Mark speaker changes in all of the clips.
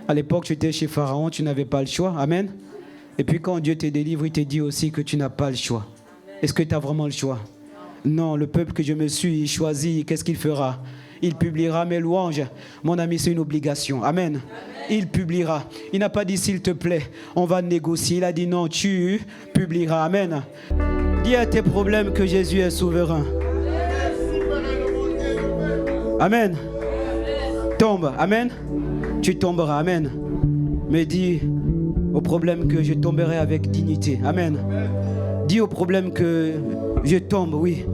Speaker 1: À l'époque, tu étais chez Pharaon, tu n'avais pas le choix. Amen. Et puis quand Dieu te délivre, il te dit aussi que tu n'as pas le choix. Est-ce que tu as vraiment le choix? Non, le peuple que je me suis choisi, qu'est-ce qu'il fera? Il publiera mes louanges. Mon ami, c'est une obligation. Amen. Il publiera. Il n'a pas dit s'il te plaît, on va négocier. Il a dit non, tu publieras. Amen. Dis à tes problèmes que Jésus est souverain. Amen. Tombe. Amen. Tu tomberas. Amen. Mais dis au problème que je tomberai avec dignité. Amen. Dis au problème que je tombe, oui.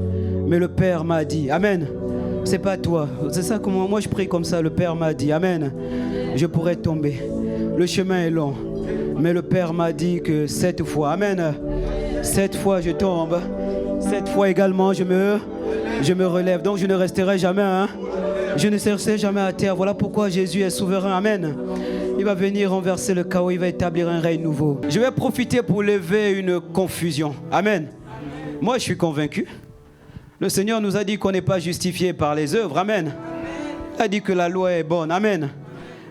Speaker 1: Mais le Père m'a dit. Amen. C'est pas toi. C'est ça comment moi je prie comme ça. Le Père m'a dit. Amen. Je pourrais tomber. Le chemin est long. Mais le Père m'a dit que 7 fois. Amen. 7 fois je tombe. 7 fois également je me relève. Donc je ne resterai jamais. Hein. Je ne serai jamais à terre. Voilà pourquoi Jésus est souverain. Amen. Il va venir renverser le chaos. Il va établir un règne nouveau. Je vais profiter pour lever une confusion. Amen. Moi, je suis convaincu. Le Seigneur nous a dit qu'on n'est pas justifié par les œuvres. Amen. Il a dit que la loi est bonne. Amen.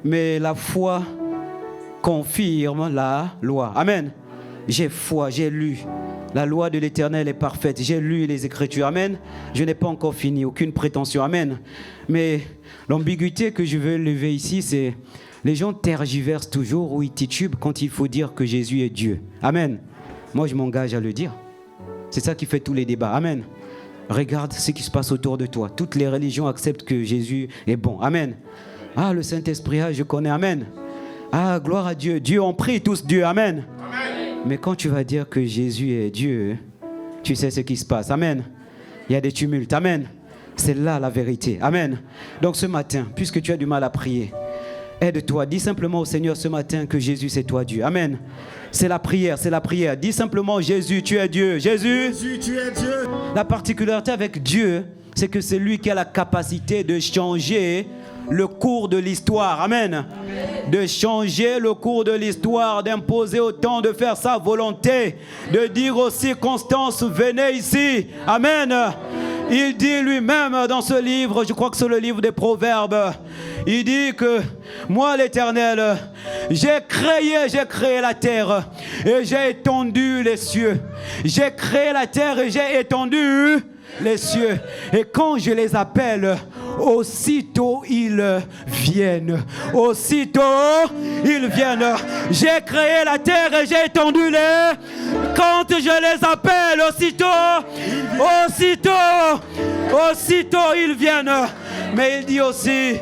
Speaker 1: Mais la foi confirme la loi. Amen. J'ai foi, j'ai lu. La loi de l'Éternel est parfaite. J'ai lu les Écritures. Amen. Je n'ai pas encore fini. Aucune prétention. Amen. Mais l'ambiguïté que je veux lever ici, c'est les gens tergiversent toujours ou ils titubent quand il faut dire que Jésus est Dieu. Amen. Moi, je m'engage à le dire. C'est ça qui fait tous les débats. Amen. Regarde ce qui se passe autour de toi. Toutes les religions acceptent que Jésus est bon. Amen. Ah, le Saint-Esprit, je connais. Amen. Ah, gloire à Dieu. Dieu, on prie tous Dieu. Amen. Amen. Mais quand tu vas dire que Jésus est Dieu, tu sais ce qui se passe. Amen. Il y a des tumultes. Amen. C'est là la vérité. Amen. Donc ce matin, puisque tu as du mal à prier, aide-toi. Dis simplement au Seigneur ce matin que Jésus, c'est toi Dieu. Amen. C'est la prière, c'est la prière. Dis simplement Jésus, tu es Dieu. Jésus, tu es Dieu. La particularité avec Dieu, c'est que c'est lui qui a la capacité de changer le cours de l'histoire. Amen. Amen. De changer le cours de l'histoire, d'imposer au temps de faire sa volonté, de dire aux circonstances, venez ici. Amen. Il dit lui-même dans ce livre, je crois que c'est le livre des Proverbes, il dit que moi l'Éternel, j'ai créé la terre et j'ai étendu les cieux. J'ai créé la terre et j'ai étendu les cieux. Et quand je les appelle, aussitôt ils viennent. Aussitôt ils viennent. J'ai créé la terre et j'ai étendu les... Quand je les appelle, aussitôt ils viennent. Mais il dit aussi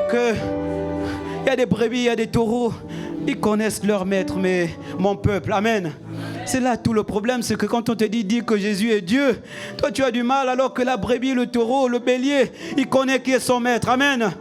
Speaker 1: que il y a des brebis, il y a des taureaux. Ils connaissent leur maître, mais mon peuple, amen. C'est là tout le problème, c'est que quand on te dit que Jésus est Dieu, toi tu as du mal alors que la brebis, le taureau, le bélier, il connaît qui est son maître, amen.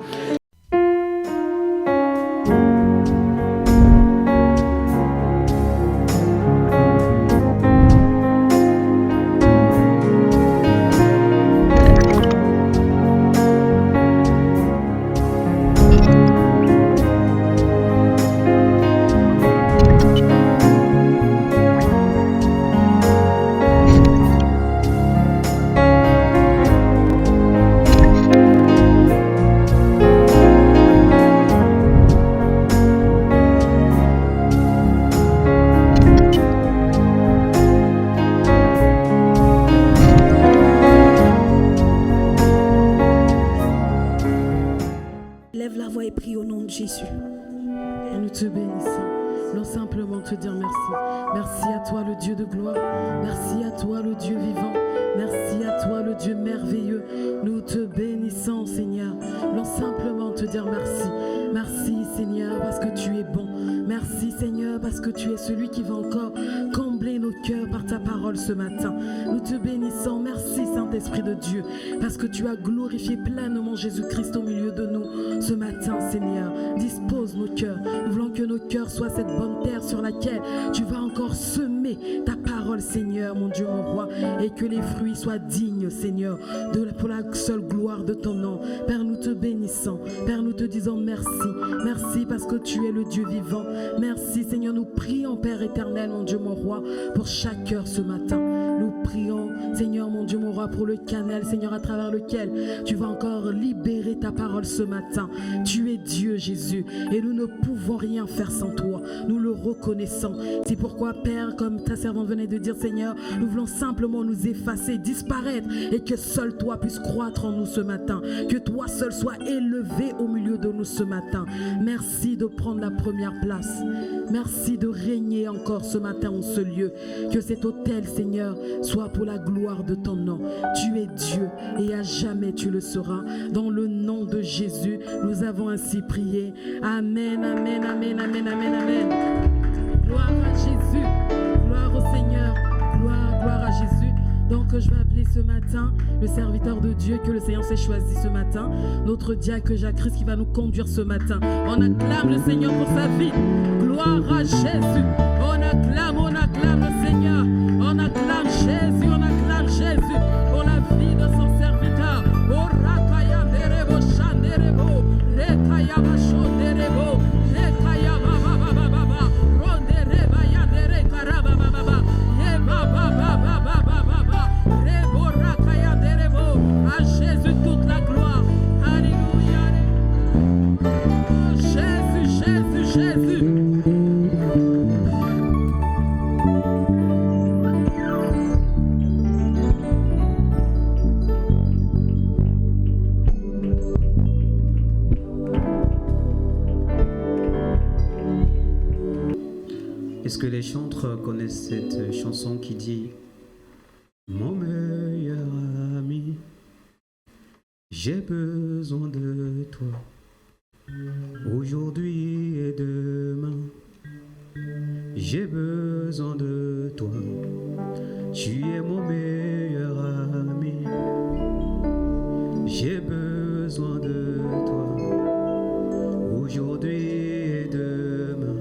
Speaker 2: Ce matin, nous te bénissons. Merci Saint-Esprit de Dieu, parce que tu as glorifié pleinement Jésus-Christ au milieu de nous. Ce matin, Seigneur, dispose nos cœurs. Nous voulons que nos cœurs soient cette bonne terre sur laquelle tu vas encore semer ta parole, Seigneur, mon Dieu, mon roi, et que les fruits soient dignes, Seigneur, pour la seule gloire de ton nom. Père, nous te bénissons. Père, nous te disons merci. Merci parce que tu es le Dieu vivant. Merci, Seigneur, nous prions, Père éternel, mon Dieu, mon roi, pour chaque cœur ce matin. Nous prions, Seigneur mon Dieu, mon roi, pour le canal, Seigneur, à travers lequel tu vas encore libérer ta parole ce matin. Tu es Dieu, Jésus, et nous ne pouvons rien faire sans toi. Nous le reconnaissons. C'est pourquoi, Père, comme ta servante venait de dire, Seigneur, nous voulons simplement nous effacer, disparaître, et que seul toi puisse croître en nous ce matin. Que toi seul sois élevé au milieu de nous ce matin. Merci de prendre la première place. Merci de régner encore ce matin en ce lieu. Que cet autel, Seigneur, soit pour la gloire de ton nom. Tu es Dieu et à jamais tu le seras. Dans le nom de Jésus, nous avons ainsi prié. Amen, amen, amen, amen, amen, amen. Gloire à Jésus, gloire au Seigneur, gloire à Jésus. Donc je vais appeler ce matin le serviteur de Dieu que le Seigneur s'est choisi ce matin, notre diacre Jacques-Christ qui va nous conduire ce matin. On acclame le Seigneur pour sa vie. Gloire à Jésus. On acclame le Seigneur. On acclame Jésus, on acclame Jésus pour la vie de son serviteur. Oh rakaya derebo shanderebo, rekaya bashonderebo, rekaya baba baba baba, rondereba yandere karaba baba baba, ye baba baba baba baba, rebo rakaya derebo. À Jésus toute la gloire. Alléluia. Oh, Jésus, Jésus, Jésus.
Speaker 1: Est-ce que les chantres connaissent cette chanson qui dit « Mon meilleur ami, j'ai besoin de toi, aujourd'hui et demain, j'ai besoin de toi, tu es mon meilleur ami, j'ai besoin de toi, aujourd'hui et demain.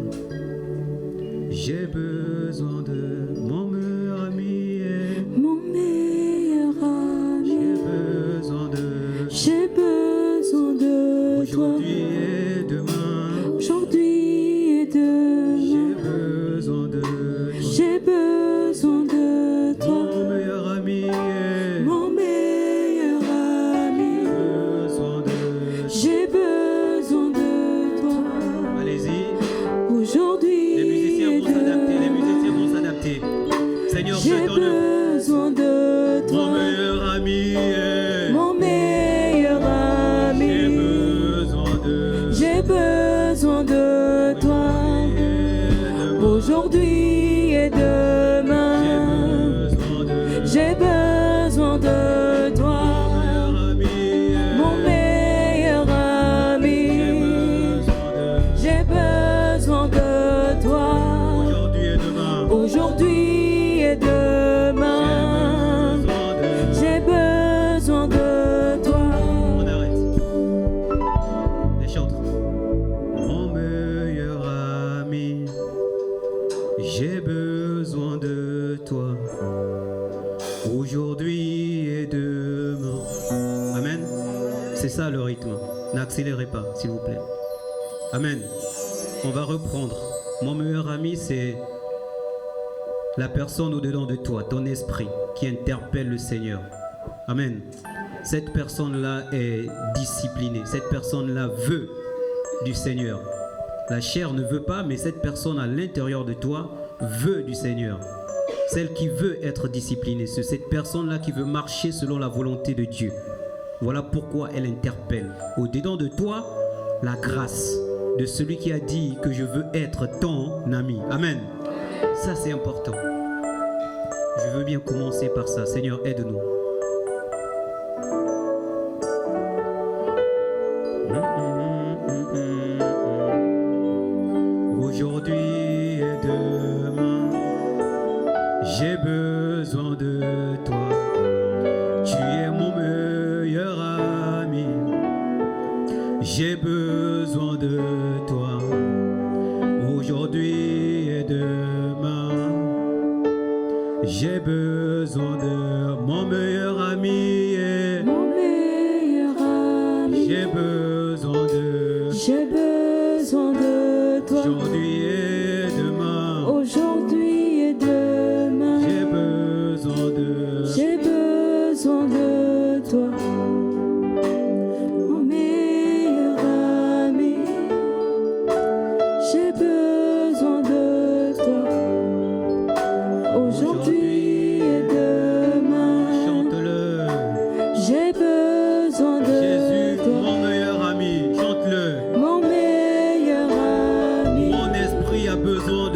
Speaker 1: J'ai besoin de mon meilleur ami,
Speaker 3: mon meilleur ami.
Speaker 1: J'ai besoin de
Speaker 3: aujourd'hui
Speaker 1: et demain.
Speaker 3: Aujourd'hui et demain.
Speaker 1: J'ai besoin de
Speaker 3: toi.
Speaker 1: Mon meilleur ami,
Speaker 3: mon meilleur ami.
Speaker 1: J'ai besoin de
Speaker 3: toi.
Speaker 1: Allez-y.
Speaker 3: Aujourd'hui.
Speaker 1: Les musiciens vont s'adapter. Seigneur, je
Speaker 3: j'ai
Speaker 1: te donne
Speaker 3: besoin de toi.
Speaker 1: mon meilleur ami.
Speaker 3: Mon meilleur ami.
Speaker 1: J'ai besoin de
Speaker 3: toi. Aujourd'hui et demain. J'ai besoin de toi. Mon meilleur ami. J'ai besoin de toi. Aujourd'hui et demain, j'ai besoin de toi.
Speaker 1: On arrête. Les chantres. Mon meilleur ami, j'ai besoin de toi. Aujourd'hui et demain. Amen. C'est ça le rythme. N'accélérez pas, s'il vous plaît. Amen. On va reprendre. Mon meilleur ami, c'est la personne au-dedans de toi, ton esprit, qui interpelle le Seigneur. Amen. Cette personne-là est disciplinée. Cette personne-là veut du Seigneur. La chair ne veut pas, mais cette personne à l'intérieur de toi veut du Seigneur. Celle qui veut être disciplinée, c'est cette personne-là qui veut marcher selon la volonté de Dieu. Voilà pourquoi elle interpelle. Au-dedans de toi, la grâce de celui qui a dit que je veux être ton ami. Amen. Ça, c'est important. Je veux bien commencer par ça. Seigneur, aide-nous. Aujourd'hui et demain, j'ai besoin de toi. Tu es mon meilleur ami. J'ai besoin de toi. Aujourd'hui et demain, j'ai besoin de mon meilleur ami.
Speaker 3: Mon meilleur ami.
Speaker 1: J'ai besoin
Speaker 3: de toi.
Speaker 1: Aujourd'hui et demain.
Speaker 3: Aujourd'hui et demain.
Speaker 1: J'ai besoin de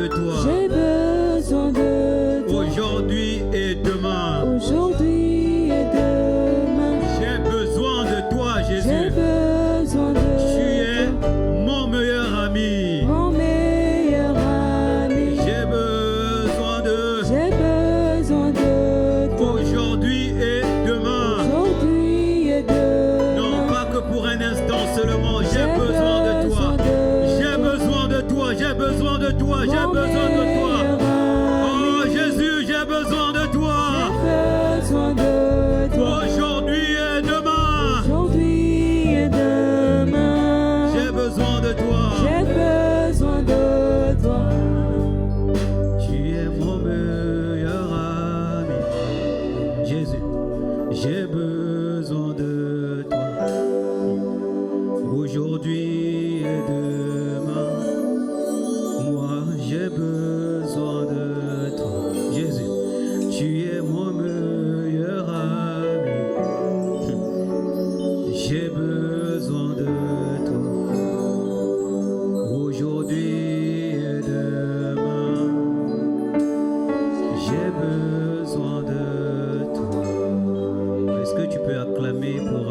Speaker 1: toi.
Speaker 3: J'ai besoin de toi.
Speaker 1: Aujourd'hui et demain.
Speaker 3: Aujourd'hui et demain.
Speaker 1: J'ai besoin de toi,
Speaker 3: J'ai
Speaker 1: Jésus.
Speaker 3: besoin de
Speaker 1: Tu es
Speaker 3: toi.
Speaker 1: mon meilleur ami.
Speaker 3: Mon meilleur ami.
Speaker 1: J'ai besoin de
Speaker 3: toi.
Speaker 1: aujourd'hui et demain.
Speaker 3: Aujourd'hui et demain.
Speaker 1: Non pas que pour un instant seulement. J'ai besoin de toi. J'ai besoin de toi. J'ai besoin de toi. J'ai besoin de toi. Oh Jésus, j'ai besoin de toi.
Speaker 3: Besoin de toi.
Speaker 1: Aujourd'hui et demain.
Speaker 3: Aujourd'hui et demain.
Speaker 1: J'ai besoin de toi.
Speaker 3: J'ai besoin de toi.
Speaker 1: Tu es mon meilleur ami. Jésus, j'ai besoin de toi. Aujourd'hui et demain. Moi, j'ai besoin de toi. Jésus, tu es mon meilleur ami. J'ai besoin de toi. Aujourd'hui et demain. J'ai besoin de toi. Est-ce que tu peux acclamer pour...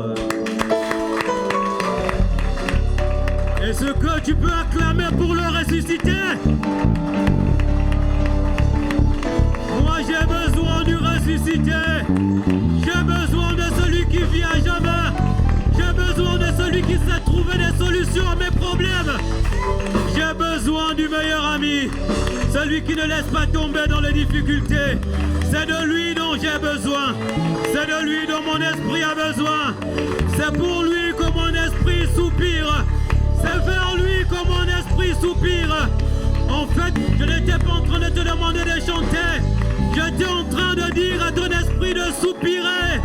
Speaker 1: Est-ce que tu peux acclamer pour le ressuscité? Moi j'ai besoin du ressuscité. J'ai besoin de celui qui vit à jamais. J'ai besoin de celui qui sait trouver des solutions à mes problèmes. J'ai besoin du meilleur ami. Celui qui ne laisse pas tomber dans les difficultés. C'est de lui dont j'ai besoin. C'est de lui dont mon esprit a besoin. C'est pour lui que mon esprit soupire. C'est vers lui que mon esprit soupire. En fait, je n'étais pas en train de te demander de chanter. J'étais en train de dire à ton esprit de soupirer,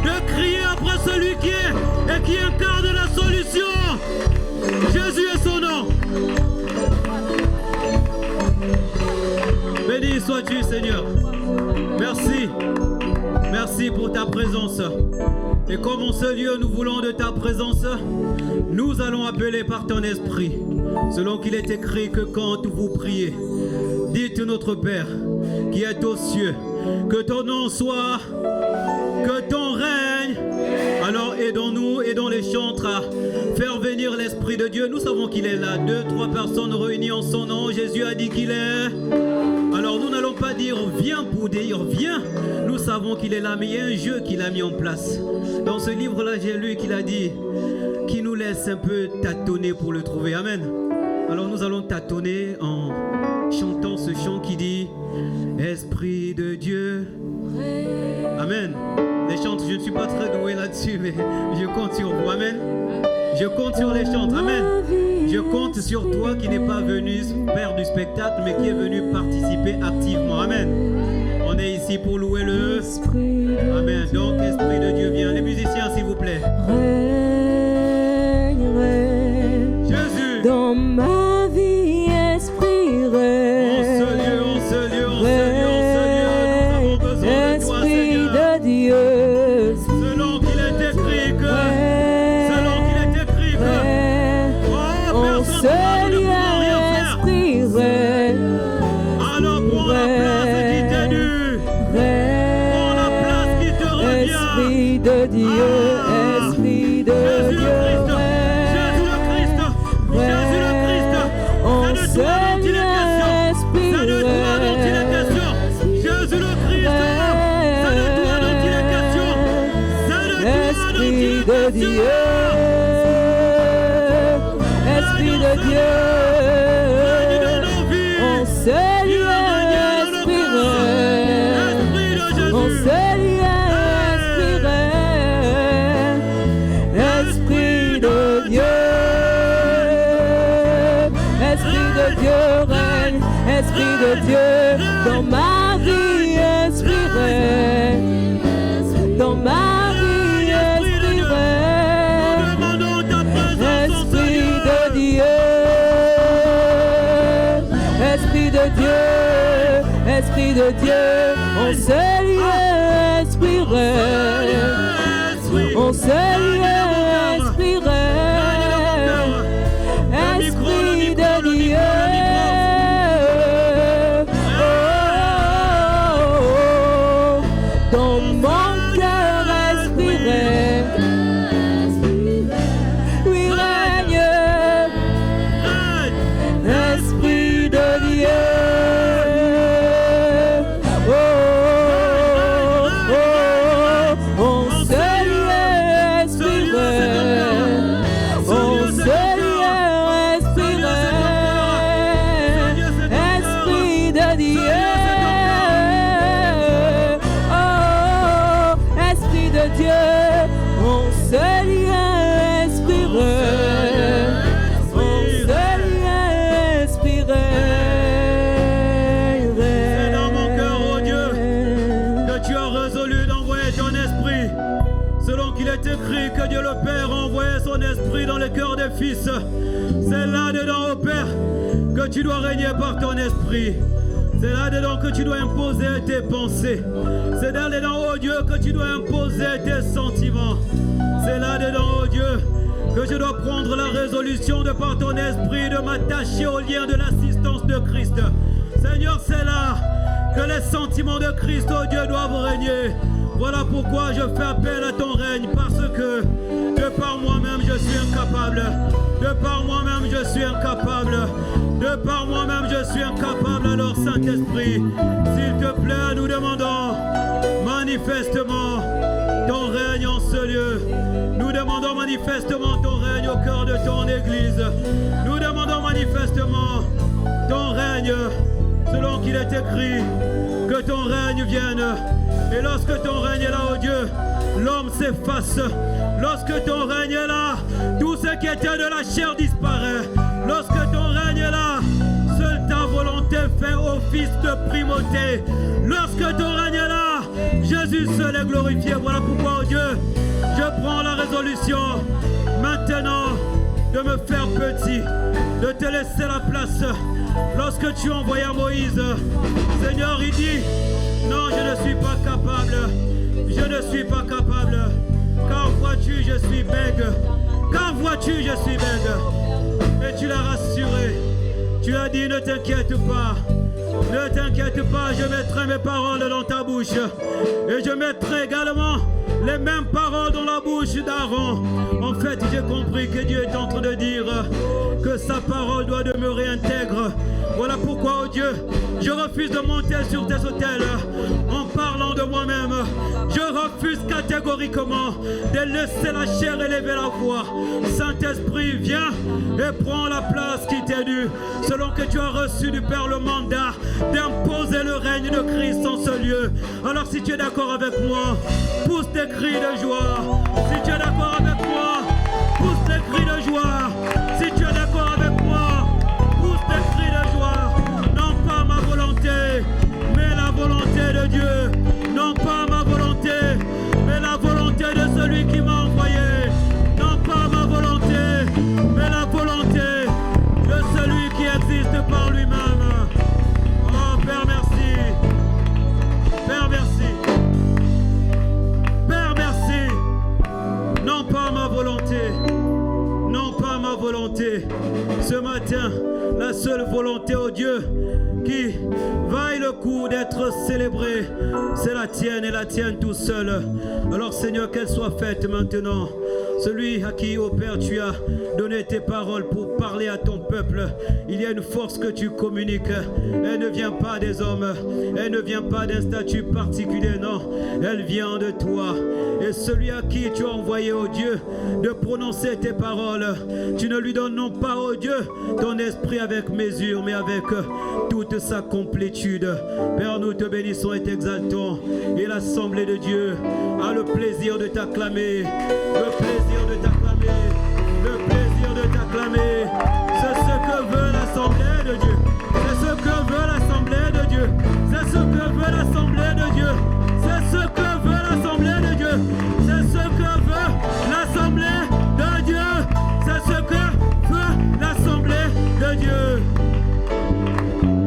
Speaker 1: de crier après celui qui est et qui incarne la solution. Jésus est son nom. Béni sois-tu, Seigneur. Merci. Merci pour ta présence. Et comme en ce lieu nous voulons de ta présence, nous allons appeler par ton esprit, selon qu'il est écrit que quand vous priez, dites notre Père qui est aux cieux, que ton nom soit, que ton règne. Alors aidons-nous, aidons les chantres à faire venir l'Esprit de Dieu. Nous savons qu'il est là, 2, 3 personnes réunies en son nom. Jésus a dit qu'il est. Alors nous n'allons pas dire viens pour dire viens. Nous savons qu'il est là, mais il y a un jeu qu'il a mis en place. Dans ce livre-là, j'ai lu qu'il a dit qu'il nous laisse un peu tâtonner pour le trouver. Amen. Alors nous allons tâtonner en chantant ce chant qui dit Esprit de Dieu. Amen. Les chantes, je ne suis pas très doué là-dessus, mais je compte sur vous. Amen. Je compte sur les chantes. Amen. Je compte sur toi qui n'est pas venu faire du spectacle, mais qui est venu participer activement. Amen. On est ici pour louer le... Amen. Donc, Esprit de Dieu, viens. Les musiciens, s'il vous plaît.
Speaker 3: Règne, règne.
Speaker 1: Jésus.
Speaker 3: Dans ma vie, Esprit règne.
Speaker 1: En ce lieu, en ce lieu, en ce lieu, en ce lieu, nous avons besoin de toi,
Speaker 3: Esprit
Speaker 1: Seigneur.
Speaker 3: de Dieu.
Speaker 1: Selon qu'il est écrit que... Selon qu'il est écrit que... Oh, personne ne peut rien faire.
Speaker 3: Esprit règne.
Speaker 1: Alors prends la place qui t'est due. Prends la place qui te revient.
Speaker 3: Esprit de Dieu, Esprit de
Speaker 1: Jésus
Speaker 3: Dieu.
Speaker 1: le Christ, Jésus le Christ, Jésus le Christ. C'est de toi dont il est question. C'est de toi dont il est question. Jésus le Christ. C'est de toi dont il est question. C'est de toi dont il est
Speaker 3: Esprit de
Speaker 1: question.
Speaker 3: Dieu, Esprit de Dieu.
Speaker 1: Règne dans nos vies.
Speaker 3: On sait
Speaker 1: Viens régner dans nos
Speaker 3: Esprit
Speaker 1: cœurs.
Speaker 3: règne.
Speaker 1: Esprit de
Speaker 3: On
Speaker 1: Jésus.
Speaker 3: sait Esprit règne. Esprit de Dieu. Esprit de Dieu règne. Esprit de Dieu dans ma vie. Esprit règne. Dans ma vie, Esprit règne.
Speaker 1: Nous demandons ta présence en ce
Speaker 3: Esprit
Speaker 1: lieu.
Speaker 3: de Dieu, Esprit de Dieu, Esprit de Dieu, on sait Esprit règne, on sait Esprit règne, Esprit de Dieu,
Speaker 1: Fils. C'est là-dedans, ô Père, que tu dois régner par ton esprit. C'est là-dedans que tu dois imposer tes pensées. C'est là-dedans, oh Dieu, que tu dois imposer tes sentiments. C'est là-dedans, oh Dieu, que je dois prendre la résolution de par ton esprit de m'attacher au lien de l'assistance de Christ. Seigneur, c'est là que les sentiments de Christ, oh Dieu, doivent régner. Voilà pourquoi je fais appel à ton règne, parce que de par moi-même je suis incapable. De par moi-même je suis incapable. De par moi-même je suis incapable. Alors Saint-Esprit, s'il te plaît, nous demandons manifestement ton règne en ce lieu. Nous demandons manifestement ton règne au cœur de ton Église. Nous demandons manifestement ton règne, selon qu'il est écrit, que ton règne vienne. Et lorsque ton règne est là, oh Dieu, l'homme s'efface. Lorsque ton règne est là, tout ce qui était de la chair disparaît. Lorsque ton règne est là, seule ta volonté fait office de primauté. Lorsque ton règne est là, Jésus seul est glorifié. Voilà pourquoi, oh Dieu, je prends la résolution maintenant de me faire petit, de te laisser la place. Lorsque tu envoyais Moïse, Seigneur, il dit, non, je ne suis pas capable. Je ne suis pas capable. Car vois-tu, je suis bègue. Car vois-tu, je suis bègue. Et tu l'as rassuré. Tu as dit, ne t'inquiète pas. Ne t'inquiète pas, je mettrai mes paroles dans ta bouche. Et je mettrai également les mêmes paroles dans la bouche d'Aaron. En fait, j'ai compris que Dieu est en train de dire que sa parole doit demeurer intègre. Voilà pourquoi, oh Dieu, je refuse de monter sur tes autels en parlant de moi-même. Je refuse catégoriquement de laisser la chair élever la voix. Saint-Esprit, viens et prends la place qui t'est due, selon que tu as reçu du Père le mandat d'imposer le règne de Christ en ce lieu. Alors si tu es d'accord avec moi, pousse des cris de joie. Si tu es d'accord avec moi, pousse des cris de joie. Si tu es d'accord avec moi, pousse des cris de joie. Non pas ma volonté, mais la volonté de Dieu. Non pas ma volonté, mais la volonté de celui qui m'a envoyé. Non pas ma volonté, mais la volonté de celui qui existe par lui-même. Oh Père, merci. Père, merci. Père, merci. Non pas ma volonté. Non pas ma volonté. Ce matin, la seule volonté, oh Dieu, qui vaille le coup d'être célébrée, c'est la tienne et la tienne tout seul. Alors Seigneur, qu'elle soit faite maintenant. Celui à qui, ô Père, tu as donné tes paroles pour parler à ton peuple, il y a une force que tu communiques. Elle ne vient pas des hommes, elle ne vient pas d'un statut particulier, non, elle vient de toi. Et celui à qui tu as envoyé, ô Dieu, de prononcer tes paroles, tu ne lui donnes non pas, ô Dieu, ton esprit avec mesure, mais avec toute sa complétude. Père, nous te bénissons et t'exaltons. Et l'assemblée de Dieu a le plaisir de t'acclamer, le plaisir de t'acclamer, le plaisir de t'acclamer. C'est ce que veut l'assemblée de Dieu. C'est ce que veut l'assemblée de Dieu. C'est ce que veut l'assemblée de Dieu. C'est ce que veut l'assemblée de Dieu. C'est ce que veut l'assemblée de Dieu. C'est ce que veut l'assemblée de Dieu.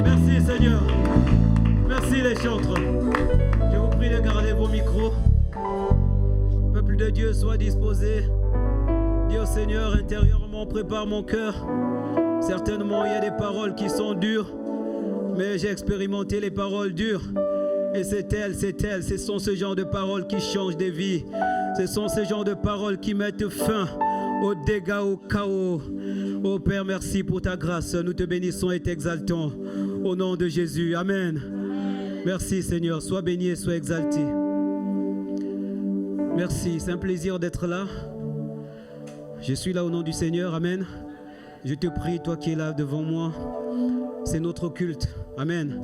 Speaker 1: Merci Seigneur. Merci les chantres. Je vous prie de garder vos micros. Peuple de Dieu, sois disposé. Dis au Seigneur, intérieurement, prépare mon cœur. Certainement, il y a des paroles qui sont dures, mais j'ai expérimenté les paroles dures. Et c'est elles, ce sont ce genre de paroles qui changent des vies. Ce sont ce genre de paroles qui mettent fin aux dégâts, au chaos. Oh Père, merci pour ta grâce. Nous te bénissons et t'exaltons. Au nom de Jésus. Amen. Merci Seigneur. Sois béni et sois exalté. Merci. C'est un plaisir d'être là. Je suis là au nom du Seigneur. Amen. Je te prie, toi qui es là devant moi. C'est notre culte. Amen.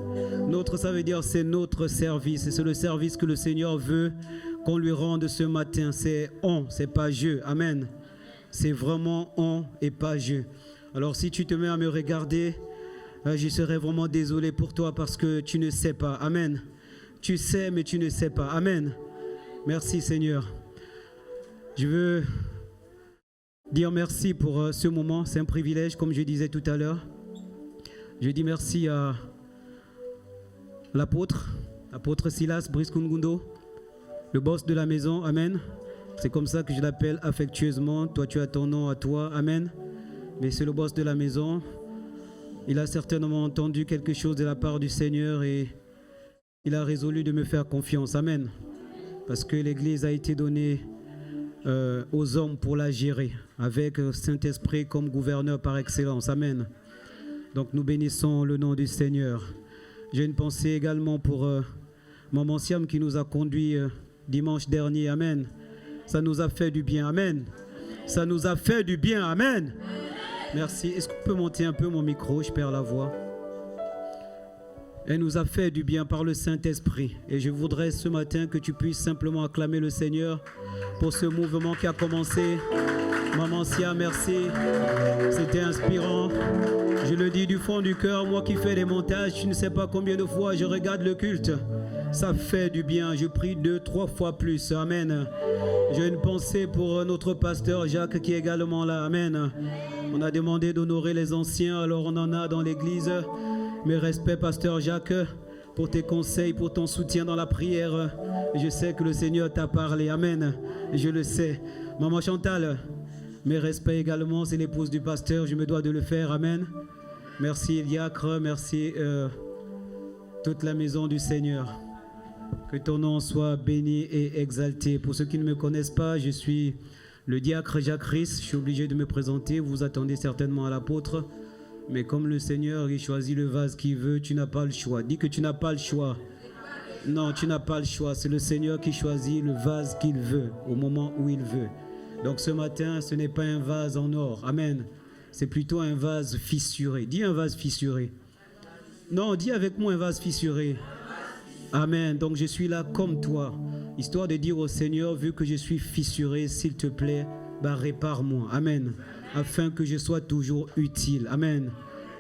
Speaker 1: Notre, ça veut dire c'est notre service. C'est le service que le Seigneur veut qu'on lui rende ce matin. C'est on, c'est pas je. Amen. C'est vraiment on et pas je. Alors si tu te mets à me regarder, je serais vraiment désolé pour toi parce que tu ne sais pas. Amen. Tu sais mais tu ne sais pas. Amen. Merci Seigneur. Je veux dire merci pour ce moment. C'est un privilège, comme je disais tout à l'heure. Je dis merci à l'apôtre Silas Brice Kungundo, le boss de la maison. Amen. C'est comme ça que je l'appelle affectueusement. Toi, tu as ton nom à toi. Amen. Mais c'est le boss de la maison. Il a certainement entendu quelque chose de la part du Seigneur et il a résolu de me faire confiance. Amen. Parce que l'Église a été donnée aux hommes pour la gérer, avec Saint-Esprit comme gouverneur par excellence. Amen. Donc nous bénissons le nom du Seigneur. J'ai une pensée également pour Maman Siam qui nous a conduits dimanche dernier. Amen. Ça nous a fait du bien. Amen. Ça nous a fait du bien. Amen. Merci. Est-ce qu'on peut monter un peu mon micro? Je perds la voix. Elle nous a fait du bien par le Saint-Esprit. Et je voudrais ce matin que tu puisses simplement acclamer le Seigneur pour ce mouvement qui a commencé. Maman Sia, merci. C'était inspirant. Je le dis du fond du cœur, moi qui fais des montages, tu ne sais pas combien de fois je regarde le culte. Ça fait du bien. Je prie 2-3 fois plus. Amen. J'ai une pensée pour notre pasteur Jacques qui est également là. Amen. On a demandé d'honorer les anciens, alors on en a dans l'église. Mes respects, pasteur Jacques, pour tes conseils, pour ton soutien dans la prière. Je sais que le Seigneur t'a parlé. Amen. Je le sais. Maman Chantal, mes respects également, c'est l'épouse du pasteur. Je me dois de le faire. Amen. Merci diacre, merci toute la maison du Seigneur. Que ton nom soit béni et exalté. Pour ceux qui ne me connaissent pas, je suis le diacre Jacques Rhys. Je suis obligé de me présenter. Vous attendez certainement à l'apôtre. Mais comme le Seigneur, il choisit le vase qu'il veut, tu n'as pas le choix. Dis que tu n'as pas le choix. Non, tu n'as pas le choix. C'est le Seigneur qui choisit le vase qu'il veut, au moment où il veut. Donc ce matin, ce n'est pas un vase en or. Amen. C'est plutôt un vase fissuré. Dis un vase fissuré. Non, dis avec moi un vase fissuré. Amen. Donc je suis là comme toi, histoire de dire au Seigneur, vu que je suis fissuré, s'il te plaît, répare-moi. Amen. Afin que je sois toujours utile. Amen.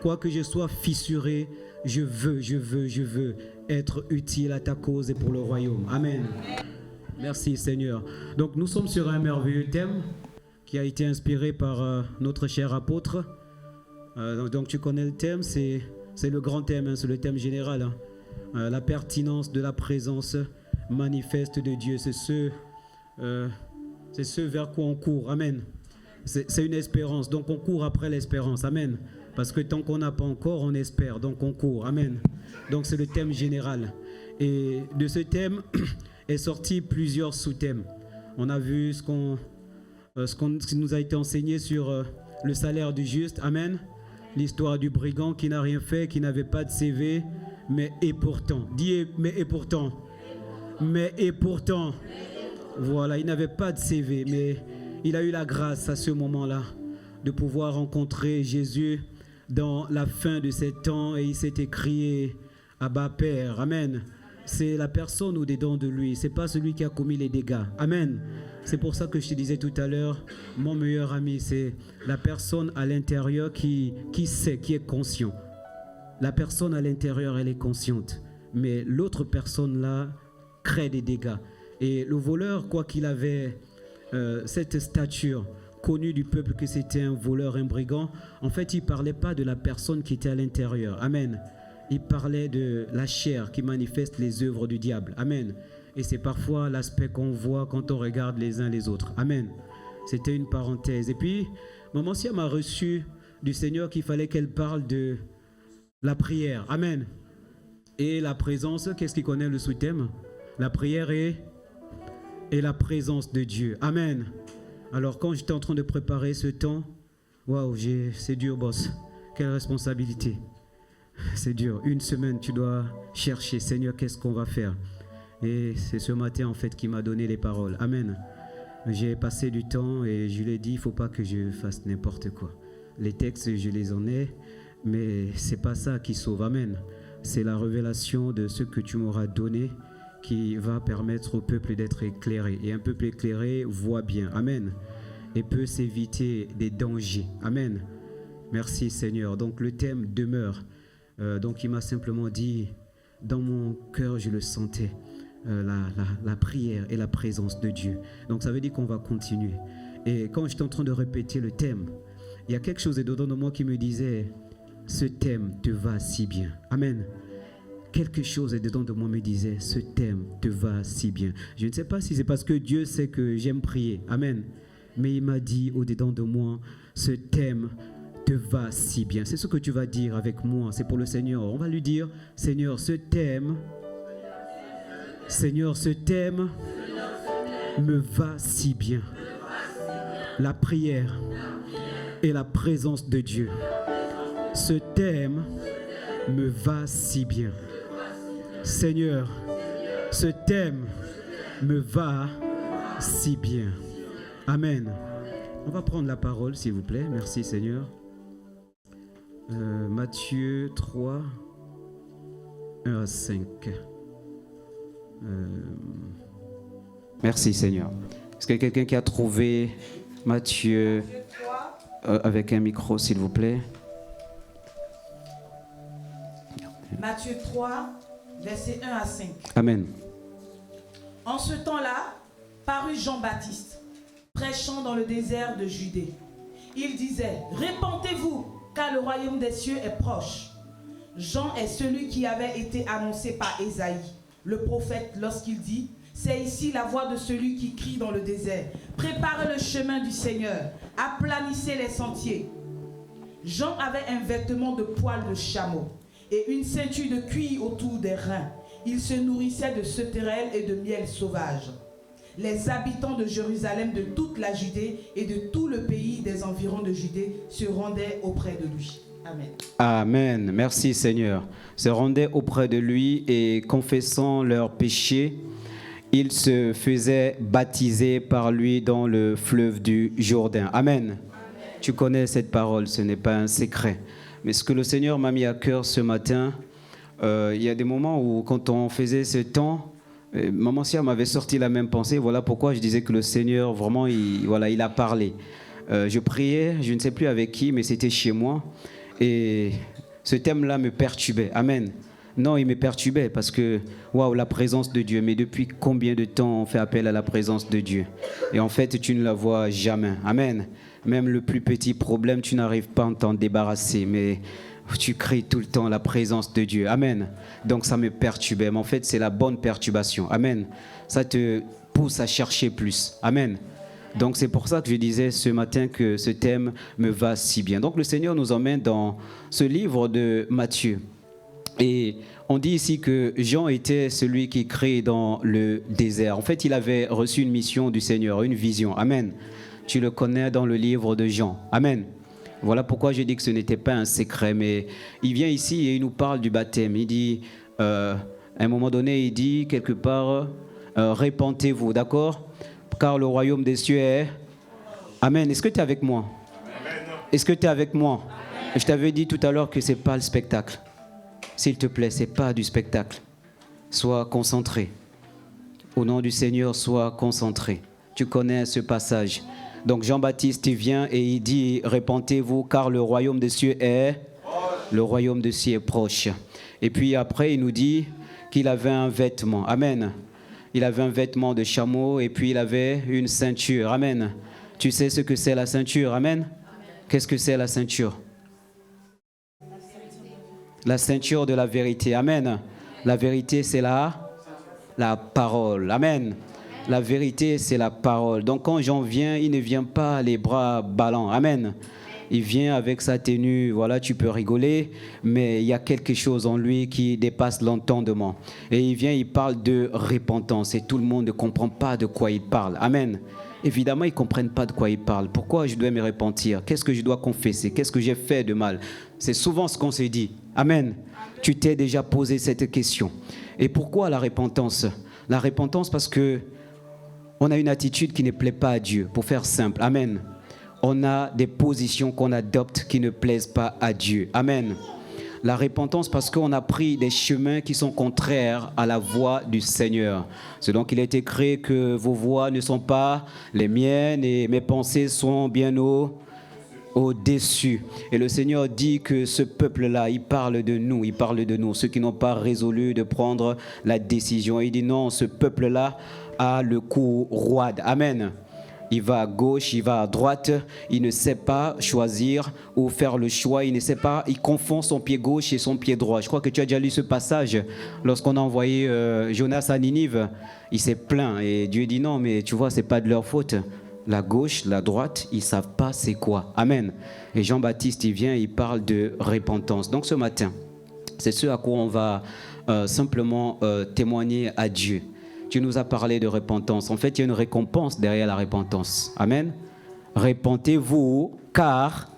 Speaker 1: Quoi que je sois fissuré, je veux être utile à ta cause et pour le royaume. Amen. Merci Seigneur. Donc nous sommes sur un merveilleux thème qui a été inspiré par notre cher apôtre. Donc tu connais le thème, c'est le grand thème, hein, c'est le thème général. Hein. La pertinence de la présence manifeste de Dieu. C'est ce vers quoi on court. Amen. C'est une espérance. Donc on court après l'espérance. Amen. Parce que tant qu'on n'a pas encore, on espère. Donc on court. Amen. Donc c'est le thème général. Et de ce thème est sorti plusieurs sous-thèmes. On a vu ce qui nous a été enseigné sur le salaire du juste. Amen. L'histoire du brigand qui n'a rien fait, qui n'avait pas de CV, mais et pourtant. Dis mais et pourtant. Mais et pourtant. Voilà, il n'avait pas de CV, mais il a eu la grâce à ce moment-là de pouvoir rencontrer Jésus dans la fin de ces temps et il s'est écrié Abba Père. Amen. C'est la personne au-dedans de lui, c'est pas celui qui a commis les dégâts. Amen. C'est pour ça que je te disais tout à l'heure, mon meilleur ami, c'est la personne à l'intérieur qui sait, qui est conscient. La personne à l'intérieur, elle est consciente, mais l'autre personne là crée des dégâts. Et le voleur, quoi qu'il avait cette stature connue du peuple que c'était un voleur, un brigand, en fait, il ne parlait pas de la personne qui était à l'intérieur. Amen. Il parlait de la chair qui manifeste les œuvres du diable. Amen. Et c'est parfois l'aspect qu'on voit quand on regarde les uns les autres. Amen. C'était une parenthèse. Et puis, Maman Siam a reçu du Seigneur qu'il fallait qu'elle parle de la prière. Amen. Et la présence, qu'est-ce qui connaît le sous-thème? La prière et la présence de Dieu. Amen. Alors quand j'étais en train de préparer ce temps, waouh, c'est dur, boss. Quelle responsabilité. C'est dur. Une semaine, tu dois chercher, Seigneur, qu'est-ce qu'on va faire? Et c'est ce matin, en fait, qui m'a donné les paroles. Amen. J'ai passé du temps et je lui ai dit, il ne faut pas que je fasse n'importe quoi. Les textes, je les en ai, mais ce n'est pas ça qui sauve. Amen. C'est la révélation de ce que tu m'auras donné qui va permettre au peuple d'être éclairé. Et un peuple éclairé voit bien. Amen. Et peut s'éviter des dangers. Amen. Merci Seigneur. Donc le thème demeure. Donc il m'a simplement dit, dans mon cœur je le sentais, la prière et la présence de Dieu. Donc ça veut dire qu'on va continuer. Et quand j'étais en train de répéter le thème, il y a quelque chose dedans de moi qui me disait, ce thème te va si bien. Amen. Quelque chose dedans de moi me disait, ce thème te va si bien. Je ne sais pas si c'est parce que Dieu sait que j'aime prier. Amen. Mais il m'a dit au-dedans de moi, ce thème te va si bien. C'est ce que tu vas dire avec moi. C'est pour le Seigneur. On va lui dire, Seigneur, ce thème me va si bien. La prière et la présence de Dieu. Ce thème me va si bien. Seigneur, ce thème me va si bien. Amen. On va prendre la parole, s'il vous plaît. Merci, Seigneur. Matthieu 3, 1 à 5. Merci, Seigneur. Est-ce qu'il y a quelqu'un qui a trouvé Matthieu avec un micro, s'il vous plaît?
Speaker 4: Matthieu 3, versets 1 à 5.
Speaker 1: Amen.
Speaker 4: En ce temps-là, parut Jean-Baptiste, prêchant dans le désert de Judée. Il disait, répentez-vous, car le royaume des cieux est proche. Jean est celui qui avait été annoncé par Ésaïe, le prophète, lorsqu'il dit, c'est ici la voix de celui qui crie dans le désert. Préparez le chemin du Seigneur, aplanissez les sentiers. Jean avait un vêtement de poil de chameau et une ceinture de cuir autour des reins. Il se nourrissait de sauterelles et de miel sauvage. Les habitants de Jérusalem, de toute la Judée et de tout le pays des environs de Judée se rendaient auprès de lui. Amen.
Speaker 1: Amen. Merci, Seigneur. Se rendaient auprès de lui et confessant leurs péchés, ils se faisaient baptiser par lui dans le fleuve du Jourdain. Amen. Amen. Tu connais cette parole, ce n'est pas un secret. Mais ce que le Seigneur m'a mis à cœur ce matin, il y a des moments où quand on faisait ce temps, Maman Sia m'avait sorti la même pensée. Voilà pourquoi je disais que le Seigneur, vraiment, il a parlé. Je priais, je ne sais plus avec qui, mais c'était chez moi. Et ce thème-là me perturbait. Amen. Non, il me perturbait parce que, waouh, la présence de Dieu. Mais depuis combien de temps on fait appel à la présence de Dieu? Et en fait, tu ne la vois jamais. Amen. Même le plus petit problème, tu n'arrives pas à t'en débarrasser. Mais tu cries tout le temps la présence de Dieu. Amen. Donc ça me perturbait. Mais en fait, c'est la bonne perturbation. Amen. Ça te pousse à chercher plus. Amen. Donc c'est pour ça que je disais ce matin que ce thème me va si bien. Donc le Seigneur nous emmène dans ce livre de Matthieu. Et on dit ici que Jean était celui qui crie dans le désert. En fait, il avait reçu une mission du Seigneur, une vision. Amen. Tu le connais dans le livre de Jean. Amen. Voilà pourquoi je dis que ce n'était pas un secret, mais il vient ici et il nous parle du baptême. Il dit, à un moment donné, il dit quelque part, répentez-vous, d'accord? Car le royaume des cieux est... Amen. Est-ce que tu es avec moi? Est-ce que tu es avec moi? Amen. Je t'avais dit tout à l'heure que ce n'est pas le spectacle. S'il te plaît, ce n'est pas du spectacle. Sois concentré. Au nom du Seigneur, sois concentré. Tu connais ce passage. Donc Jean-Baptiste vient et il dit, répentez-vous car le royaume des cieux est... Le royaume des cieux est proche. Et puis après, il nous dit qu'il avait un vêtement. Amen. Il avait un vêtement de chameau et puis il avait une ceinture. Amen. Tu sais ce que c'est la ceinture? Amen. Qu'est-ce que c'est la ceinture? La ceinture de la vérité. Amen. La vérité, c'est la parole. Amen. La vérité, c'est la parole. Donc quand Jean vient, il ne vient pas les bras ballants. Amen. Il vient avec sa tenue, voilà, tu peux rigoler, mais il y a quelque chose en lui qui dépasse l'entendement. Et il vient, il parle de repentance et tout le monde ne comprend pas de quoi il parle. Amen. Évidemment, ils ne comprennent pas de quoi il parle. Pourquoi je dois me repentir? Qu'est-ce que je dois confesser? Qu'est-ce que j'ai fait de mal? C'est souvent ce qu'on se dit. Amen. Tu t'es déjà posé cette question. Et pourquoi la repentance? La repentance parce que on a une attitude qui ne plaît pas à Dieu, pour faire simple. Amen. On a des positions qu'on adopte qui ne plaisent pas à Dieu. Amen. La repentance parce qu'on a pris des chemins qui sont contraires à la voix du Seigneur. C'est donc il a été écrit que vos voix ne sont pas les miennes et mes pensées sont bien au-dessus. Et le Seigneur dit que ce peuple-là, il parle de nous, ceux qui n'ont pas résolu de prendre la décision. Il dit non, ce peuple-là a le cou roide. Amen. il va à gauche, il va à droite, il ne sait pas choisir ou faire le choix, il ne sait pas, il confond son pied gauche et son pied droit. Je crois que tu as déjà lu ce passage lorsqu'on a envoyé Jonas à Ninive. Il s'est plaint et Dieu dit non, mais tu vois, c'est pas de leur faute. La gauche, la droite, ils ne savent pas c'est quoi. Amen. Et Jean-Baptiste, il vient, il parle de repentance. Donc ce matin, c'est ce à quoi on va simplement témoigner à Dieu. Tu nous as parlé de repentance. En fait, il y a une récompense derrière la repentance. Amen. Repentez-vous, car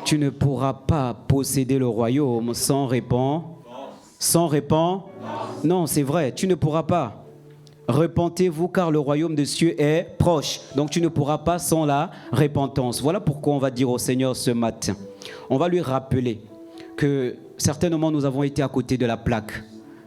Speaker 1: tu ne pourras pas posséder le royaume sans répandre. Non, c'est vrai, tu ne pourras pas. Repentez-vous, car le royaume des cieux est proche. Donc tu ne pourras pas sans la repentance. Voilà pourquoi on va dire au Seigneur ce matin. On va lui rappeler que certainement nous avons été à côté de la plaque.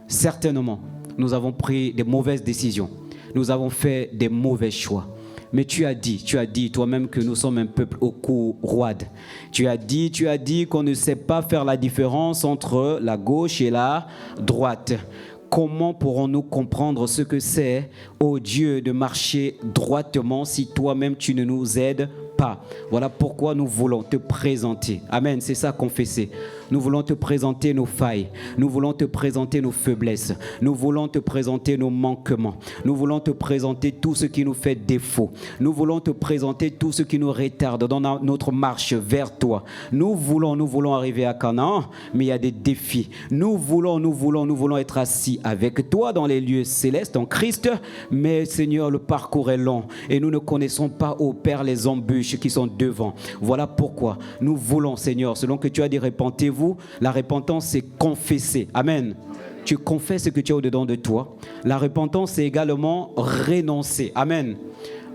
Speaker 1: Certainement, nous avons pris des mauvaises décisions. Nous avons fait des mauvais choix. Mais tu as dit toi-même que nous sommes un peuple au cou roide. Tu as dit qu'on ne sait pas faire la différence entre la gauche et la droite. Comment pourrons-nous comprendre ce que c'est, ô Dieu, de marcher droitement si toi-même tu ne nous aides pas? Voilà pourquoi nous voulons te présenter. Amen, c'est ça, confesser. Nous voulons te présenter nos failles. Nous voulons te présenter nos faiblesses. Nous voulons te présenter nos manquements. Nous voulons te présenter tout ce qui nous fait défaut. Nous voulons te présenter tout ce qui nous retarde dans notre marche vers toi. Nous voulons arriver à Canaan, mais il y a des défis. Nous voulons être assis avec toi dans les lieux célestes en Christ, mais Seigneur, le parcours est long et nous ne connaissons pas, ô Père, les embûches qui sont devant. Voilà pourquoi nous voulons, Seigneur, selon que tu as dit, repentez-vous. La repentance, c'est confesser. Amen. Tu confesses ce que tu as au-dedans de toi. La repentance, c'est également renoncer. Amen.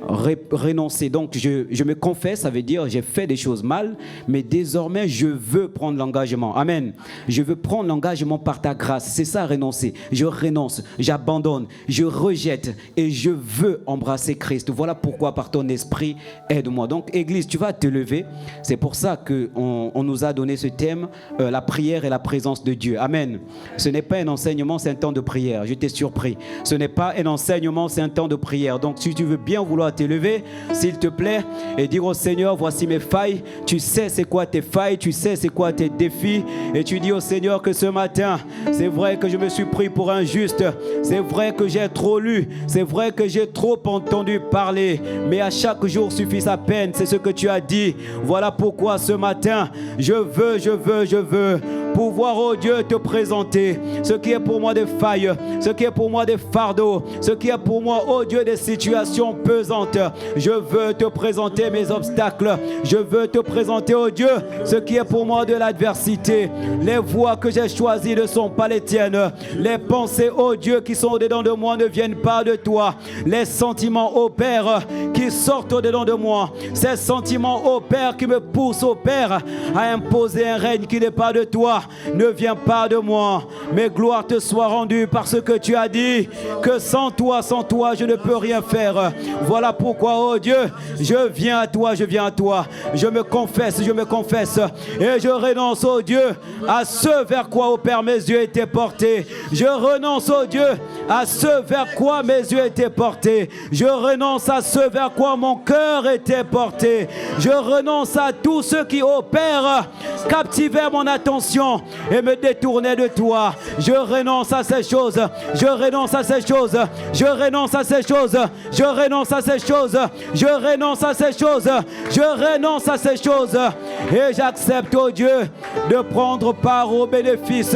Speaker 1: Renoncer. Donc, je me confesse, ça veut dire j'ai fait des choses mal, mais désormais, je veux prendre l'engagement. Amen. Je veux prendre l'engagement par ta grâce. C'est ça, renoncer. Je renonce, j'abandonne, je rejette et je veux embrasser Christ. Voilà pourquoi, par ton esprit, aide-moi. Donc, Église, tu vas te lever. C'est pour ça qu'on nous a donné ce thème, la prière et la présence de Dieu. Amen. Ce n'est pas un enseignement, c'est un temps de prière. Je t'ai surpris. Ce n'est pas un enseignement, c'est un temps de prière. Donc, si tu veux bien vouloir t'élever, s'il te plaît, et dire au Seigneur, voici mes failles. Tu sais c'est quoi tes failles, tu sais c'est quoi tes défis, et tu dis au Seigneur que ce matin, c'est vrai que je me suis pris pour un juste, c'est vrai que j'ai trop lu, c'est vrai que j'ai trop entendu parler, mais à chaque jour suffit sa peine, c'est ce que tu as dit. Voilà pourquoi ce matin, je veux pouvoir, oh Dieu, te présenter ce qui est pour moi des failles, ce qui est pour moi des fardeaux, ce qui est pour moi, oh Dieu, des situations pesantes. Je veux te présenter mes obstacles. Je veux te présenter, oh Dieu, ce qui est pour moi de l'adversité. Les voies que j'ai choisies ne sont pas les tiennes. Les pensées, oh Dieu, qui sont au-dedans de moi ne viennent pas de toi. Les sentiments, oh Père, qui sortent au-dedans de moi, ces sentiments, oh Père, qui me poussent, oh Père, à imposer un règne qui n'est pas de toi, ne vient pas de moi. Mais gloire te soit rendue parce que tu as dit que sans toi, je ne peux rien faire. Voilà pourquoi, oh Dieu, je viens à toi. Je me confesse et je renonce, oh Dieu, à ce vers quoi, oh Père, mes yeux étaient portés. Je renonce, oh Dieu, à ce vers quoi mes yeux étaient portés. Je renonce à ce vers quoi mon cœur était porté. Je renonce à tout ce qui, oh Père, captivait mon attention et me détournait de toi. Je renonce à ces choses. Je renonce à ces choses. Je renonce à ces choses. Je renonce à ces choses. Je renonce à ces choses. Je renonce à ces choses. Et j'accepte, oh Dieu, de prendre part au bénéfice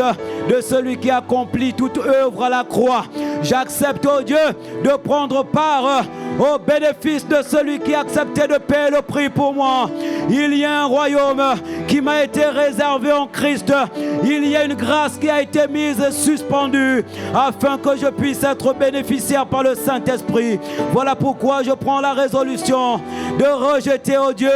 Speaker 1: de celui qui accomplit toute œuvre à la croix. J'accepte, oh Dieu, de prendre part au bénéfice de celui qui a accepté de payer le prix pour moi. Il y a un royaume qui m'a été réservé en Christ. Il y a une grâce qui a été mise et suspendue afin que je puisse être bénéficiaire par le Saint-Esprit. Voilà pourquoi je prends la résolution de rejeter, oh Dieu,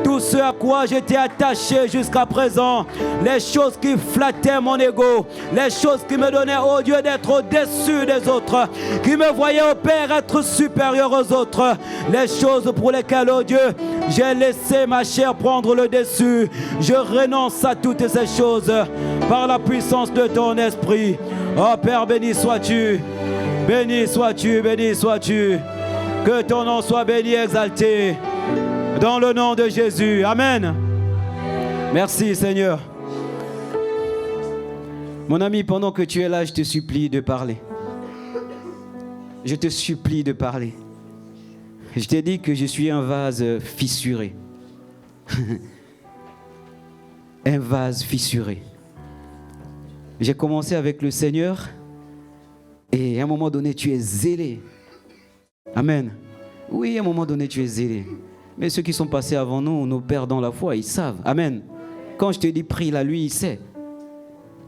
Speaker 1: tout ce à quoi j'étais attaché jusqu'à présent. Les choses qui flattaient mon ego, les choses qui me donnaient, oh Dieu, d'être au-dessus des autres, qui me voyaient, oh Père, être supérieur aux autres. Les choses pour lesquelles, oh Dieu, j'ai laissé ma chair prendre le dessus. Je renonce à toutes ces choses par la puissance de ton esprit. Oh Père, béni sois-tu. Béni sois-tu, béni sois-tu. Que ton nom soit béni, exalté. Dans le nom de Jésus. Amen. Merci Seigneur. Mon ami, pendant que tu es là, je te supplie de parler. Je te supplie de parler. Je t'ai dit que je suis un vase fissuré. Un vase fissuré. J'ai commencé avec le Seigneur et à un moment donné, tu es zélé. Amen. Oui, à un moment donné, tu es zélé. Mais ceux qui sont passés avant nous, nos pères dans la foi, ils savent. Amen. Quand je te dis prie là, lui, il sait.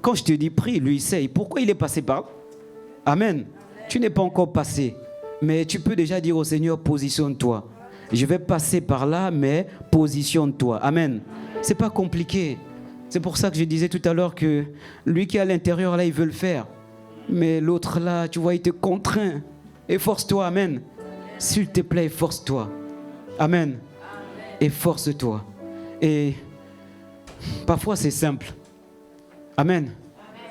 Speaker 1: Quand je te dis prie, lui, il sait. Et pourquoi il est passé par là? Amen. Tu n'es pas encore passé. Mais tu peux déjà dire au Seigneur, positionne-toi. Je vais passer par là, mais positionne-toi. Amen. C'est pas compliqué. C'est pour ça que je disais tout à l'heure que lui qui est à l'intérieur, là, il veut le faire. Mais l'autre là, tu vois, il te contraint. Efforce-toi, amen. S'il te plaît, efforce-toi. Amen. Efforce-toi. Et parfois, c'est simple. Amen.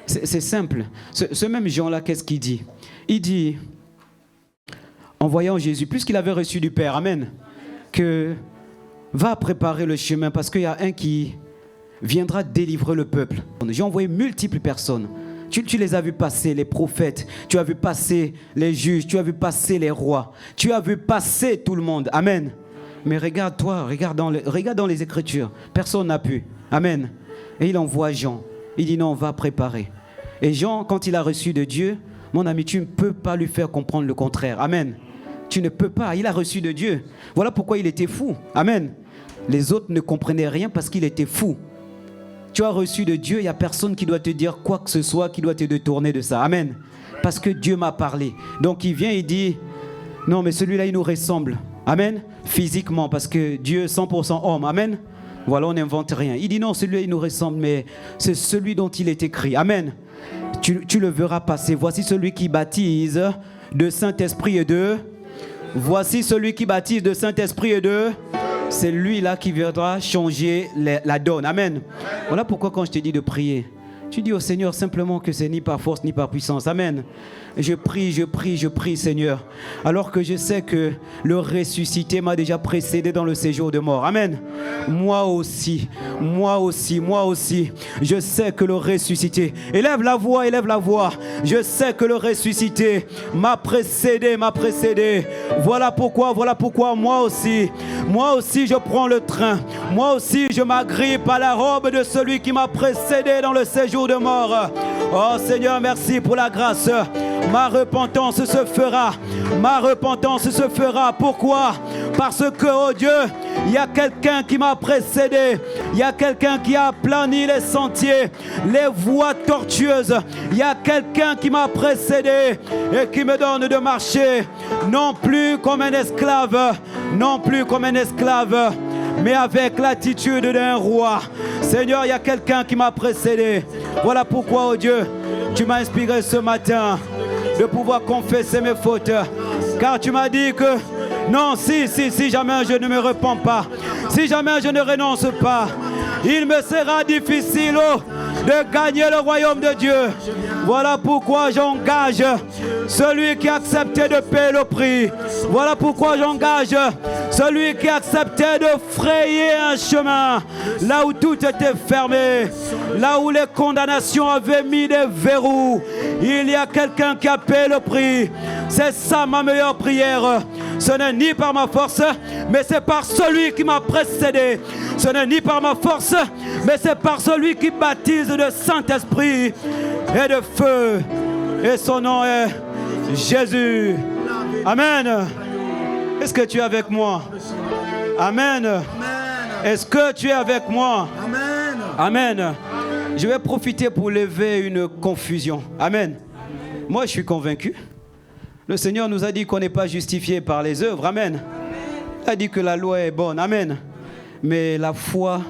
Speaker 1: C'est simple. Ce même Jean-là, qu'est-ce qu'il dit? Il dit, en voyant Jésus, puisqu'il avait reçu du Père, amen, que va préparer le chemin parce qu'il y a un qui viendra délivrer le peuple. J'ai envoyé multiples personnes. Tu les as vus passer, les prophètes, tu as vu passer les juges, tu as vu passer les rois, tu as vu passer tout le monde. Amen. Mais regarde-toi, regarde dans les Écritures. Personne n'a pu. Amen. Et il envoie Jean. Il dit non, on va préparer. Et Jean, quand il a reçu de Dieu, mon ami, tu ne peux pas lui faire comprendre le contraire. Amen. Tu ne peux pas. Il a reçu de Dieu. Voilà pourquoi il était fou. Amen. Les autres ne comprenaient rien parce qu'il était fou. Tu as reçu de Dieu, il n'y a personne qui doit te dire quoi que ce soit, qui doit te détourner de ça. Amen. Parce que Dieu m'a parlé. Donc il vient, il dit, non mais celui-là il nous ressemble. Amen. Physiquement, parce que Dieu 100% homme. Amen. Voilà, on n'invente rien. Il dit non, celui-là il nous ressemble, mais c'est celui dont il est écrit. Amen. Tu le verras passer. Voici celui qui baptise de Saint-Esprit et de... Voici celui qui baptise de Saint-Esprit et de... C'est lui-là qui viendra changer la donne. Amen. Voilà pourquoi quand je te dis de prier, tu dis au Seigneur simplement que c'est ni par force ni par puissance. Amen. Je prie, Seigneur. Alors que je sais que le ressuscité m'a déjà précédé dans le séjour de mort. Amen. Moi aussi. Je sais que le ressuscité. Élève la voix. Je sais que le ressuscité m'a précédé. Voilà pourquoi moi aussi, je prends le train. Moi aussi, je m'agrippe à la robe de celui qui m'a précédé dans le séjour de mort. Oh Seigneur, merci pour la grâce. Ma repentance se fera. Pourquoi? Parce que, oh Dieu, il y a quelqu'un qui m'a précédé. Il y a quelqu'un qui a aplani les sentiers, les voies tortueuses. Il y a quelqu'un qui m'a précédé et qui me donne de marcher non plus comme un esclave, mais avec l'attitude d'un roi. Seigneur, il y a quelqu'un qui m'a précédé. Voilà pourquoi, oh Dieu, tu m'as inspiré ce matin de pouvoir confesser mes fautes. Car tu m'as dit que non, si jamais je ne me repens pas, si jamais je ne renonce pas, il me sera difficile de gagner le royaume de Dieu. Voilà pourquoi j'engage celui qui a accepté de payer le prix. Voilà pourquoi j'engage celui qui a accepté de frayer un chemin là où tout était fermé, là où les condamnations avaient mis des verrous. Il y a quelqu'un qui a payé le prix. C'est ça ma meilleure prière. Ce n'est ni par ma force, mais c'est par celui qui m'a précédé. Ce n'est ni par ma force, mais c'est par celui qui baptise de Saint-Esprit et de feu. Et son nom est Jésus. Amen. Est-ce que tu es avec moi? Amen. Est-ce que tu es avec moi? Amen. Je vais profiter pour lever une confusion. Amen. Moi, je suis convaincu. Le Seigneur nous a dit qu'on n'est pas justifié par les œuvres. Amen. Il a dit que la loi est bonne. Amen. Mais la foi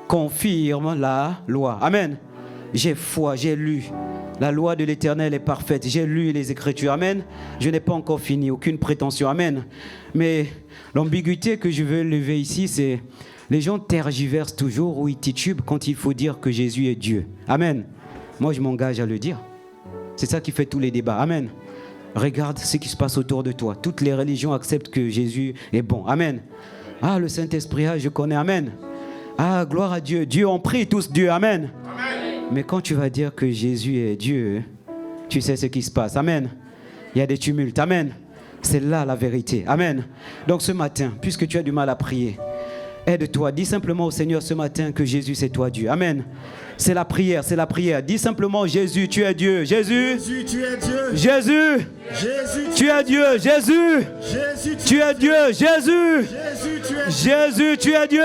Speaker 1: confirme la loi. Amen. J'ai foi, j'ai lu. La loi de l'Éternel est parfaite. J'ai lu les Écritures. Amen. Je n'ai pas encore fini, aucune prétention. Amen. Mais l'ambiguïté que je veux lever ici, c'est les gens tergiversent toujours ou ils titubent quand il faut dire que Jésus est Dieu. Amen. Moi, je m'engage à le dire. C'est ça qui fait tous les débats. Amen. Regarde ce qui se passe autour de toi. Toutes les religions acceptent que Jésus est bon. Amen. Ah, le Saint-Esprit, ah, je connais. Amen. Ah, gloire à Dieu. Dieu, on prie tous Dieu. Amen. Amen. Mais quand tu vas dire que Jésus est Dieu, tu sais ce qui se passe. Amen. Il y a des tumultes. Amen. C'est là la vérité. Amen. Donc ce matin, puisque tu as du mal à prier, aide-toi. Dis simplement au Seigneur ce matin que Jésus, c'est toi Dieu. Amen. C'est la prière, c'est la prière. Dis simplement Jésus, tu es Dieu. Jésus,
Speaker 5: tu es Dieu.
Speaker 1: Jésus, tu es Dieu. Jésus, tu es Dieu. Jésus, Jésus, tu es Dieu.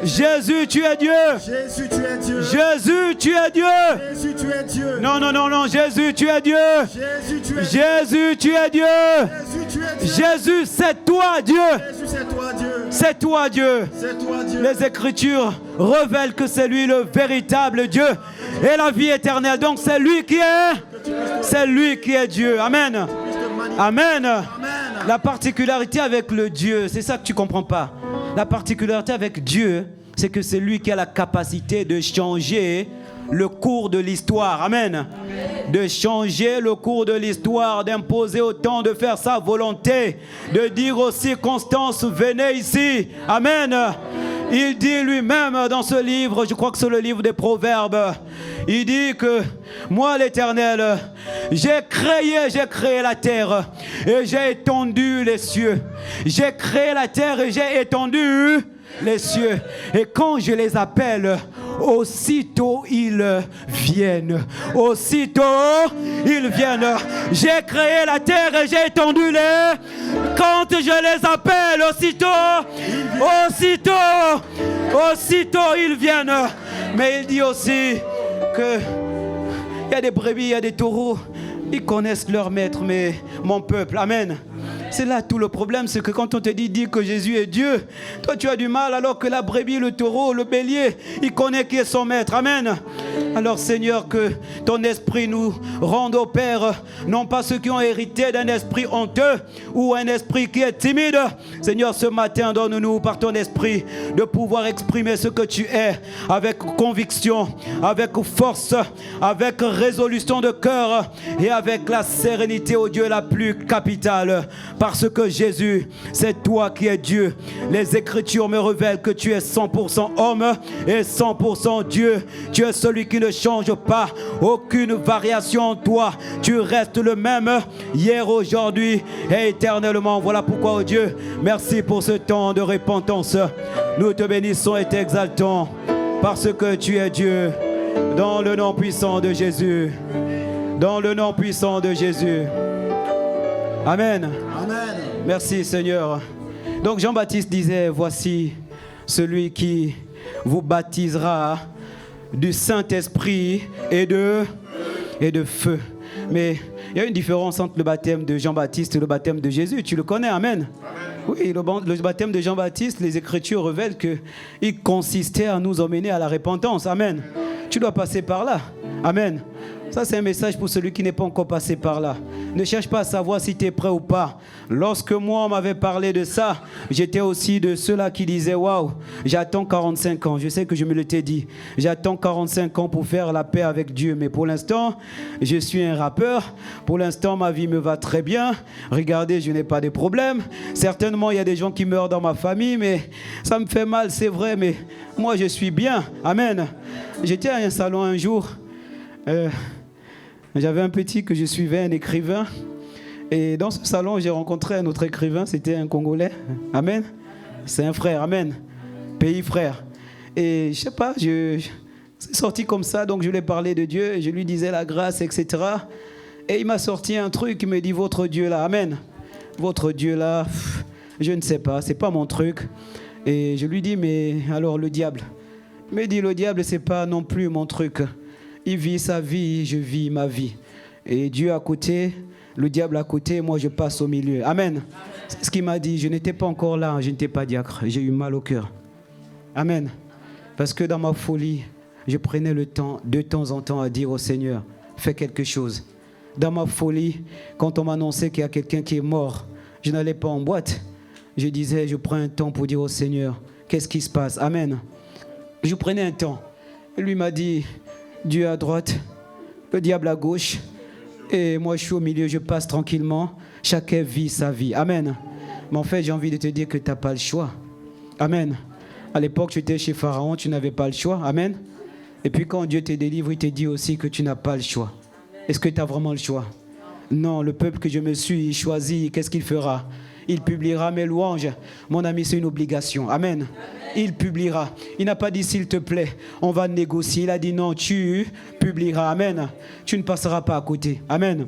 Speaker 1: Jésus, tu es Dieu. Jésus, tu es Dieu. Non, non, non, non. Jésus, tu es Dieu. Jésus, tu es Dieu. Jésus, c'est toi Dieu. C'est toi Dieu. Les Écritures révèlent que c'est lui le véritable Dieu et la vie éternelle. Donc c'est lui qui est Dieu. Amen. Amen. La particularité avec le Dieu, c'est ça que tu ne comprends pas. La particularité avec Dieu, c'est que c'est lui qui a la capacité de changer le cours de l'histoire. Amen. De changer le cours de l'histoire, d'imposer au temps de faire sa volonté, de dire aux circonstances, venez ici. Amen. Il dit lui-même dans ce livre, je crois que c'est le livre des Proverbes, il dit que moi l'Éternel, j'ai créé la terre et j'ai étendu les cieux. J'ai créé la terre et j'ai étendu les cieux. Et quand je les appelle, aussitôt ils viennent. Aussitôt ils viennent. J'ai créé la terre et j'ai étendu les. Quand je les appelle, aussitôt ils viennent. Mais il dit aussi que il y a des brebis, il y a des taureaux. Ils connaissent leur maître, mais mon peuple, amen. C'est là tout le problème, c'est que quand on te dit que Jésus est Dieu, toi tu as du mal, alors que la brebis, le taureau, le bélier, il connaît qui est son maître, amen. Alors Seigneur, que ton esprit nous rende au Père, non pas ceux qui ont hérité d'un esprit honteux ou un esprit qui est timide. Seigneur, ce matin, donne-nous par ton esprit de pouvoir exprimer ce que tu es avec conviction, avec force, avec résolution de cœur et avec la sérénité, ô Dieu, la plus capitale. Parce que Jésus, c'est toi qui es Dieu. Les Écritures me révèlent que tu es 100% homme et 100% Dieu. Tu es celui qui ne change pas. Aucune variation en toi. Tu restes le même hier, aujourd'hui et éternellement. Voilà pourquoi, oh Dieu, merci pour ce temps de repentance. Nous te bénissons et t'exaltons parce que tu es Dieu. Dans le nom puissant de Jésus. Dans le nom puissant de Jésus. Amen. Amen. Merci Seigneur. Donc Jean-Baptiste disait, voici celui qui vous baptisera du Saint-Esprit et de feu. Mais il y a une différence entre le baptême de Jean-Baptiste et le baptême de Jésus. Tu le connais, amen. Oui, le baptême de Jean-Baptiste, les Écritures révèlent qu'il consistait à nous emmener à la repentance. Amen. Tu dois passer par là. Amen. Ça, c'est un message pour celui qui n'est pas encore passé par là. Ne cherche pas à savoir si tu es prêt ou pas. Lorsque moi, on m'avait parlé de ça, j'étais aussi de ceux-là qui disaient, waouh, j'attends 45 ans. Je sais que je me l'étais dit. J'attends 45 ans pour faire la paix avec Dieu. Mais pour l'instant, je suis un rappeur. Pour l'instant, ma vie me va très bien. Regardez, je n'ai pas de problème. Certainement, il y a des gens qui meurent dans ma famille, mais ça me fait mal, c'est vrai. Mais moi, je suis bien. Amen. J'étais à un salon un jour. J'avais un petit que je suivais, un écrivain. Et dans ce salon, j'ai rencontré un autre écrivain. C'était un Congolais. Amen. C'est un frère. Amen. Pays frère. Et je sais pas, c'est sorti comme ça. Donc je lui ai parlé de Dieu. Et je lui disais la grâce, etc. Et il m'a sorti un truc. Il me dit, votre Dieu là. Amen. Votre Dieu là, je ne sais pas. C'est pas mon truc. Et je lui dis, mais alors le diable. Il me dit, le diable, c'est pas non plus mon truc. Il vit sa vie, je vis ma vie. Et Dieu à côté, le diable à côté, moi je passe au milieu. Amen. C'est ce qu'il m'a dit. Je n'étais pas encore là, je n'étais pas diacre. J'ai eu mal au cœur. Amen. Parce que dans ma folie, je prenais le temps, de temps en temps, à dire au Seigneur, fais quelque chose. Dans ma folie, quand on m'annonçait qu'il y a quelqu'un qui est mort, je n'allais pas en boîte. Je disais, je prends un temps pour dire au Seigneur, qu'est-ce qui se passe? Amen. Je prenais un temps. Il lui m'a dit, Dieu à droite, le diable à gauche. Et moi, je suis au milieu, je passe tranquillement. Chacun vit sa vie. Amen. Mais en fait, j'ai envie de te dire que tu n'as pas le choix. Amen. À l'époque, tu étais chez Pharaon, tu n'avais pas le choix. Amen. Et puis quand Dieu te délivre, il te dit aussi que tu n'as pas le choix. Est-ce que tu as vraiment le choix? Non, le peuple que je me suis choisi, qu'est-ce qu'il fera? Il publiera mes louanges. Mon ami, c'est une obligation. Amen. Il publiera. Il n'a pas dit s'il te plaît, on va négocier. Il a dit non, tu publieras. Amen. Tu ne passeras pas à côté. Amen.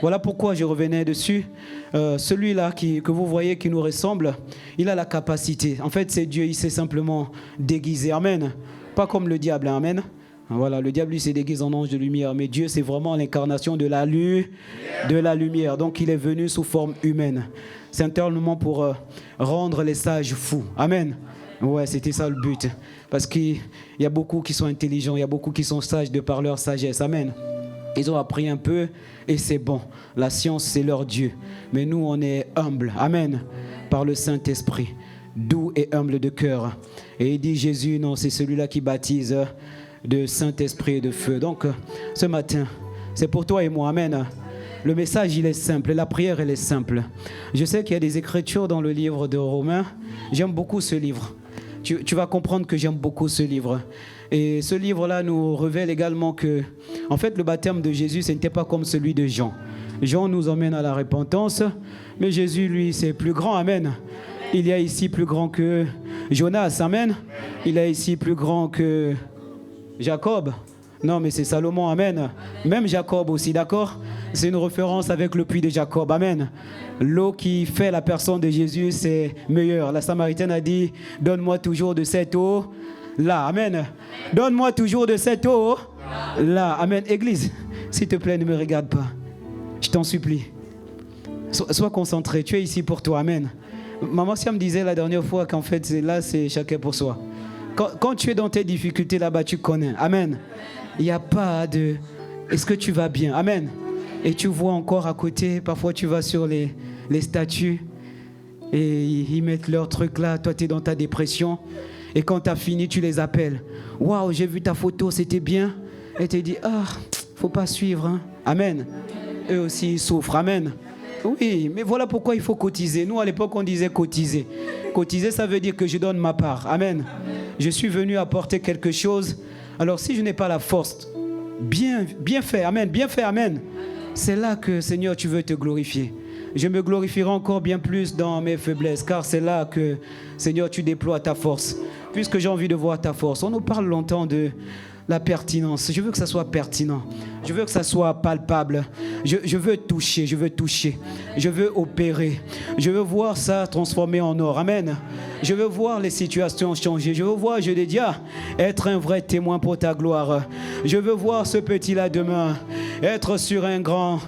Speaker 1: Voilà pourquoi je revenais dessus. Celui-là que vous voyez qui nous ressemble, il a la capacité. En fait, c'est Dieu, il s'est simplement déguisé. Amen. Pas comme le diable. Amen. Voilà, le diable, lui, s'est déguisé en ange de lumière. Mais Dieu, c'est vraiment l'incarnation de la lumière. Donc, il est venu sous forme humaine. C'est intérieurement pour rendre les sages fous. Amen. Ouais, c'était ça le but. Parce qu'il y a beaucoup qui sont intelligents, il y a beaucoup qui sont sages de par leur sagesse. Amen. Ils ont appris un peu et c'est bon. La science, c'est leur Dieu. Mais nous, on est humbles. Amen. Par le Saint-Esprit. Doux et humble de cœur. Et il dit Jésus, non, c'est celui-là qui baptise de Saint-Esprit et de feu. Donc, ce matin, c'est pour toi et moi. Amen. Le message, il est simple. La prière, elle est simple. Je sais qu'il y a des écritures dans le livre de Romains. J'aime beaucoup ce livre. Tu vas comprendre que j'aime beaucoup ce livre. Et ce livre-là nous révèle également que, en fait, le baptême de Jésus, ce n'était pas comme celui de Jean. Jean nous emmène à la repentance, mais Jésus, lui, c'est plus grand. Amen. Il y a ici plus grand que Jonas. Amen. Il y a ici plus grand que Jacob. Non, mais c'est Salomon. Amen. Même Jacob aussi, d'accord? C'est une référence avec le puits de Jacob. Amen. L'eau qui fait la personne de Jésus, c'est meilleur. La Samaritaine a dit, donne-moi toujours de cette eau là. Amen. Donne-moi toujours de cette eau là. Amen. Église, s'il te plaît, ne me regarde pas. Je t'en supplie. Sois concentré. Tu es ici pour toi. Amen. Maman Siam me disait la dernière fois qu'en fait, là, c'est chacun pour soi. Quand tu es dans tes difficultés là-bas, tu connais. Amen. Il n'y a pas de... Est-ce que tu vas bien? Amen. Et tu vois encore à côté, parfois tu vas sur les statues et ils mettent leurs trucs là, toi tu es dans ta dépression et quand tu as fini, tu les appelles. Waouh, j'ai vu ta photo, c'était bien. Et tu te dis, faut pas suivre. Hein. Amen. Eux aussi ils souffrent. Amen. Oui, mais voilà pourquoi il faut cotiser. Nous à l'époque on disait cotiser. Cotiser, ça veut dire que je donne ma part. Amen. Je suis venu apporter quelque chose. Alors si je n'ai pas la force, bien fait. Amen. Bien fait. Amen. C'est là que, Seigneur, tu veux te glorifier. Je me glorifierai encore bien plus dans mes faiblesses, car c'est là que, Seigneur, tu déploies ta force. Puisque j'ai envie de voir ta force. On nous parle longtemps de la pertinence. Je veux que ça soit pertinent. Je veux que ça soit palpable. Je veux toucher. Je veux opérer. Je veux voir ça transformé en or. Amen. Je veux voir les situations changer. Je veux voir, je l'ai dit, être un vrai témoin pour ta gloire. Je veux voir ce petit-là demain être sur un grand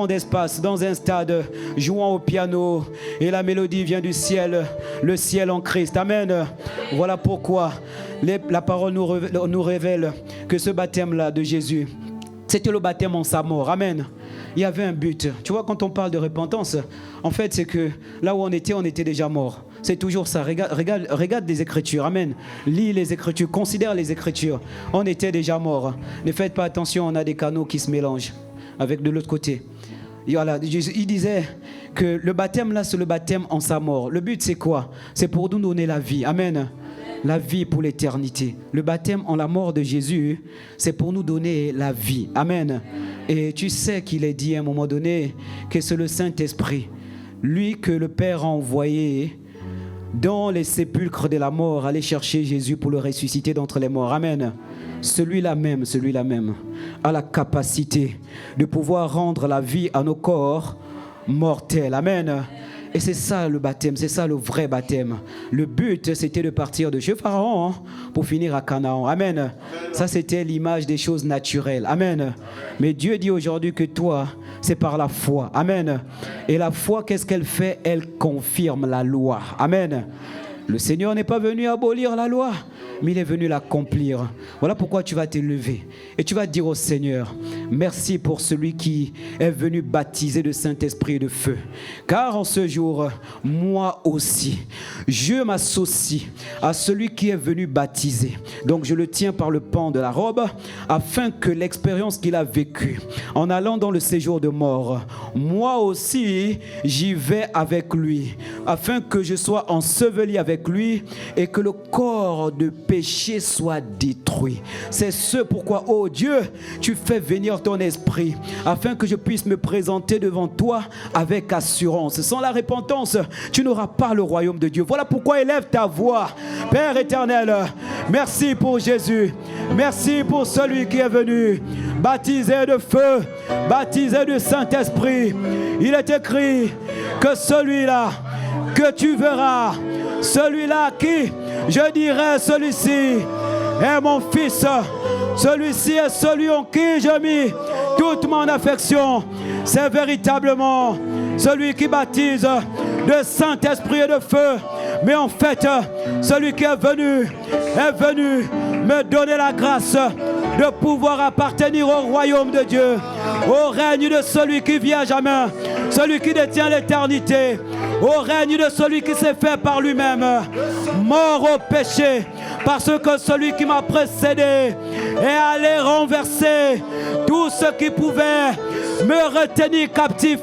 Speaker 1: espace, dans un stade, jouant au piano. Et la mélodie vient du ciel, le ciel en Christ. Amen. Voilà pourquoi la parole nous révèle que ce baptême-là de Jésus, c'était le baptême en sa mort. Amen. Il y avait un but. Tu vois, quand on parle de repentance, en fait, c'est que là où on était déjà mort. C'est toujours ça. Regarde les Écritures. Amen. Lis les Écritures. Considère les Écritures. On était déjà mort. Ne faites pas attention, on a des canaux qui se mélangent avec de l'autre côté. Voilà, il disait que le baptême là, c'est le baptême en sa mort. Le but, c'est quoi? C'est pour nous donner la vie. Amen. La vie pour l'éternité. Le baptême en la mort de Jésus, c'est pour nous donner la vie. Amen. Et tu sais qu'il est dit à un moment donné que c'est le Saint-Esprit, lui que le Père a envoyé dans les sépulcres de la mort, aller chercher Jésus pour le ressusciter d'entre les morts. Amen. Celui-là même a la capacité de pouvoir rendre la vie à nos corps mortels. Amen. Et c'est ça le baptême, c'est ça le vrai baptême. Le but, c'était de partir de chez Pharaon pour finir à Canaan. Amen. Ça, c'était l'image des choses naturelles. Amen. Mais Dieu dit aujourd'hui que toi, c'est par la foi. Amen. Et la foi, qu'est-ce qu'elle fait? Elle confirme la loi. Amen. Le Seigneur n'est pas venu abolir la loi, mais il est venu l'accomplir. Voilà pourquoi tu vas te lever et tu vas dire au Seigneur, Merci pour celui qui est venu baptiser de Saint-Esprit et de feu. Car en ce jour, moi aussi, je m'associe à celui qui est venu baptiser. Donc je le tiens par le pan de la robe, afin que l'expérience qu'il a vécue en allant dans le séjour de mort, moi aussi, j'y vais avec lui, afin que je sois enseveli avec lui et que le corps de péché soit détruit. C'est ce pourquoi, oh Dieu, tu fais venir ton esprit, afin que je puisse me présenter devant toi avec assurance. Sans la repentance, tu n'auras pas le royaume de Dieu. Voilà pourquoi élève ta voix. Père éternel, merci pour Jésus. Merci pour celui qui est venu baptisé de feu, baptisé du Saint-Esprit. Il est écrit que celui-là que tu verras, celui-là qui, je dirais, celui-ci est mon fils. Celui-ci est celui en qui j'ai mis toute mon affection. C'est véritablement celui qui baptise de Saint-Esprit et de feu. Mais en fait, celui qui est venu me donner la grâce de pouvoir appartenir au royaume de Dieu, au règne de celui qui vit à jamais, celui qui détient l'éternité, au règne de celui qui s'est fait par lui-même, mort au péché, parce que celui qui m'a précédé est allé renverser tout ce qui pouvait me retenir captif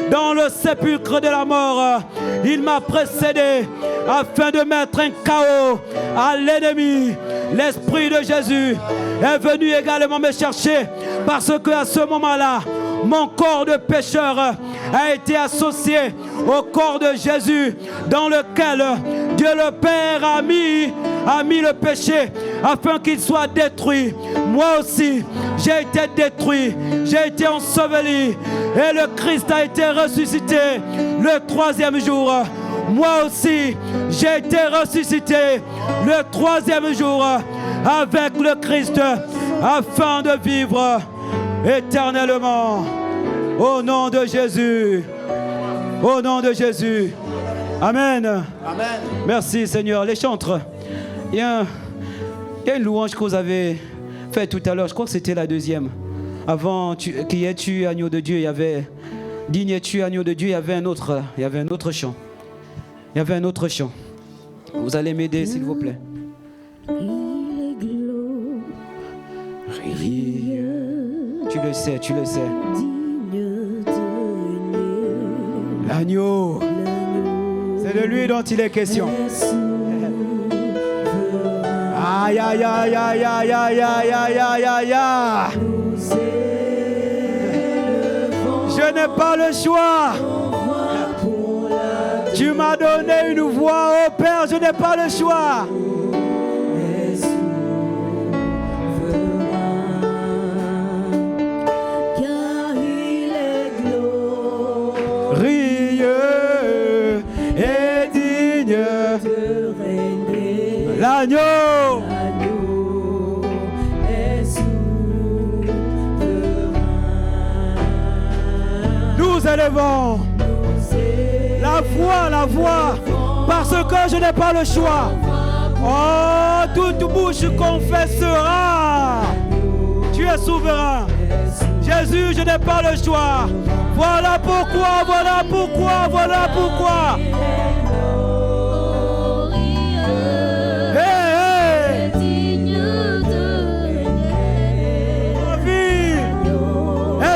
Speaker 1: dans le sépulcre de la mort. Il m'a précédé afin de mettre un chaos à l'ennemi. L'Esprit de Jésus est venu également me chercher, parce que à ce moment-là, mon corps de pécheur a été associé au corps de Jésus, dans lequel Dieu le Père a mis le péché afin qu'il soit détruit. Moi aussi, j'ai été détruit, j'ai été enseveli, et le Christ a été ressuscité le troisième jour. Moi aussi, j'ai été ressuscité le troisième jour avec le Christ, afin de vivre éternellement. Au nom de Jésus. Au nom de Jésus. Amen.
Speaker 5: Amen.
Speaker 1: Merci Seigneur. Les chantres, il y a une louange que vous avez fait tout à l'heure. Je crois que c'était la deuxième. Avant, qui es-tu, agneau de Dieu, il y avait digne es-tu, agneau de Dieu, il y avait un autre chant. Il y avait un autre chant. Vous allez m'aider, s'il vous plaît. Tu le sais, tu le sais. L'agneau, c'est de lui dont il est question. Aïe, aïe, aïe, aïe, aïe, aïe, aïe, aïe, aïe, aïe, aïe. Je n'ai pas le choix. Tu m'as donné une voix, oh Père, je n'ai pas le choix. L'agneau est souverain. Nous élevons la voix, parce que je n'ai pas le choix. Oh, toute bouche confessera. Tu es souverain. Jésus, je n'ai pas le choix. Voilà pourquoi, voilà pourquoi, voilà pourquoi.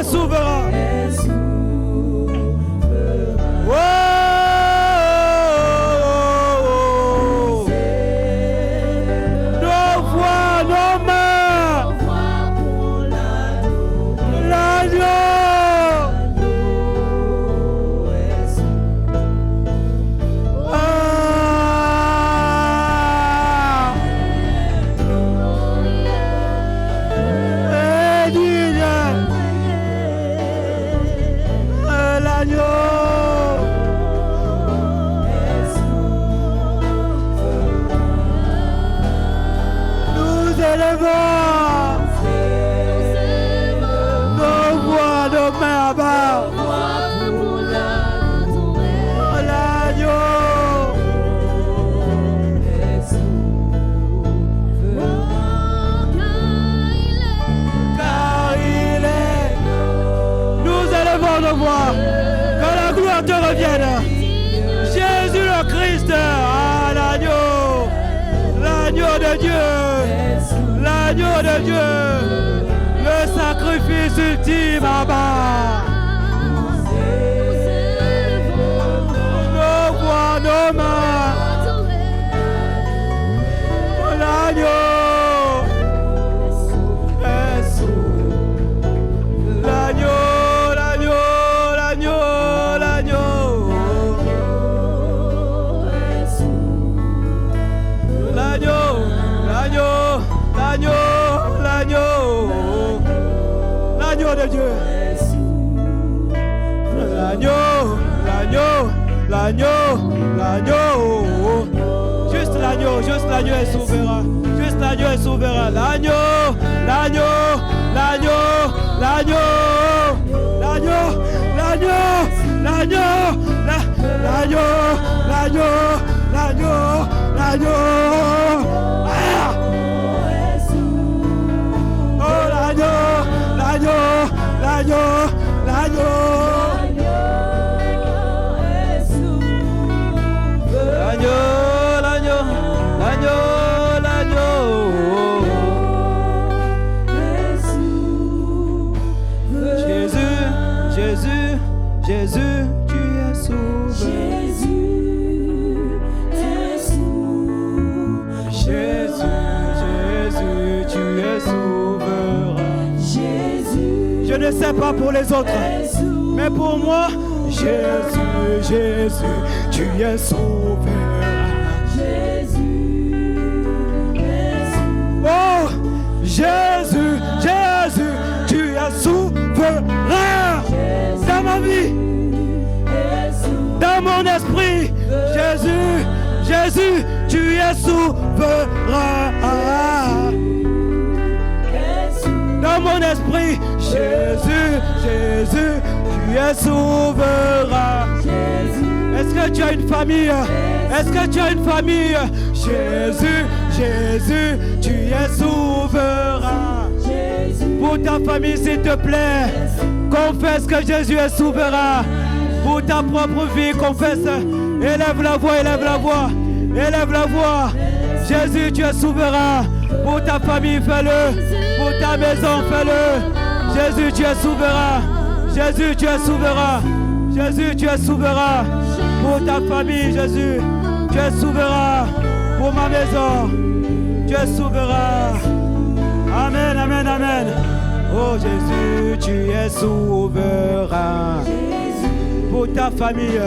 Speaker 1: Souverain. Oh, oh, oh. Nos voix, nos mains. L'agneau. Car il est voix. Que la gloire te revienne. Jésus le Christ, ah, l'agneau de Dieu, l'agneau de Dieu, le sacrifice ultime, Abba. Nos voix, nos mains, l'agneau. L'agneau de Dieu. L'agneau. Juste l'agneau est souverain. Juste l'agneau est souverain. L'agneau. Ah! Oh, l'agneau. Jésus, tu es souverain. Jésus, tu es souverain. Je ne sais pas pour les autres, mais pour moi, Jésus, tu es souverain. Oh, Jésus, tu es souverain. Dans ma vie, dans mon esprit, Jésus, tu es souverain. Dans mon esprit, Jésus, tu es souverain. Est-ce que tu as une famille? Jésus, tu es souverain. Pour ta famille, s'il te plaît, confesse que Jésus est souverain. Pour ta propre vie, confesse. Élève la voix. Jésus, tu es souverain. Pour ta famille, fais-le. Pour ta maison, fais-le. Jésus, tu es souverain. Jésus, tu es souverain. Pour ta famille, Jésus, tu es souverain. Pour ma maison, tu es souverain. Amen. Oh Jésus, tu es souverain. Pour ta famille,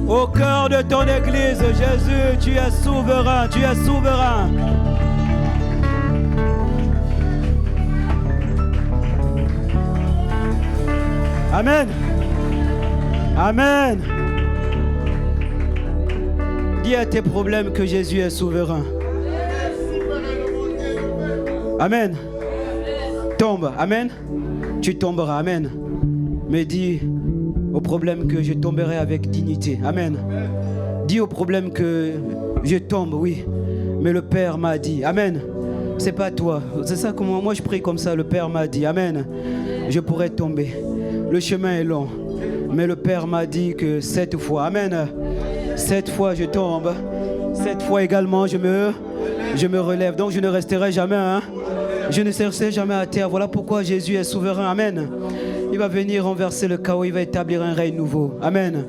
Speaker 1: au cœur de ton église, Jésus, tu es souverain. Amen. Dis à tes problèmes que Jésus est souverain. Amen. Tombe. Amen. Tu tomberas. Amen. Mais dis au problème que je tomberai avec dignité. Amen. Dis au problème que je tombe, oui. Mais le Père m'a dit. Amen. C'est pas toi. C'est ça comment moi je prie comme ça. Le Père m'a dit. Amen. Je pourrais tomber. Le chemin est long. Mais le Père m'a dit que 7 fois. Amen. 7 fois je tombe. 7 fois également je me relève. Donc je ne resterai jamais. Je ne resterai jamais à terre. Voilà pourquoi Jésus est souverain. Amen. Il va venir renverser le chaos. Il va établir un règne nouveau. Amen.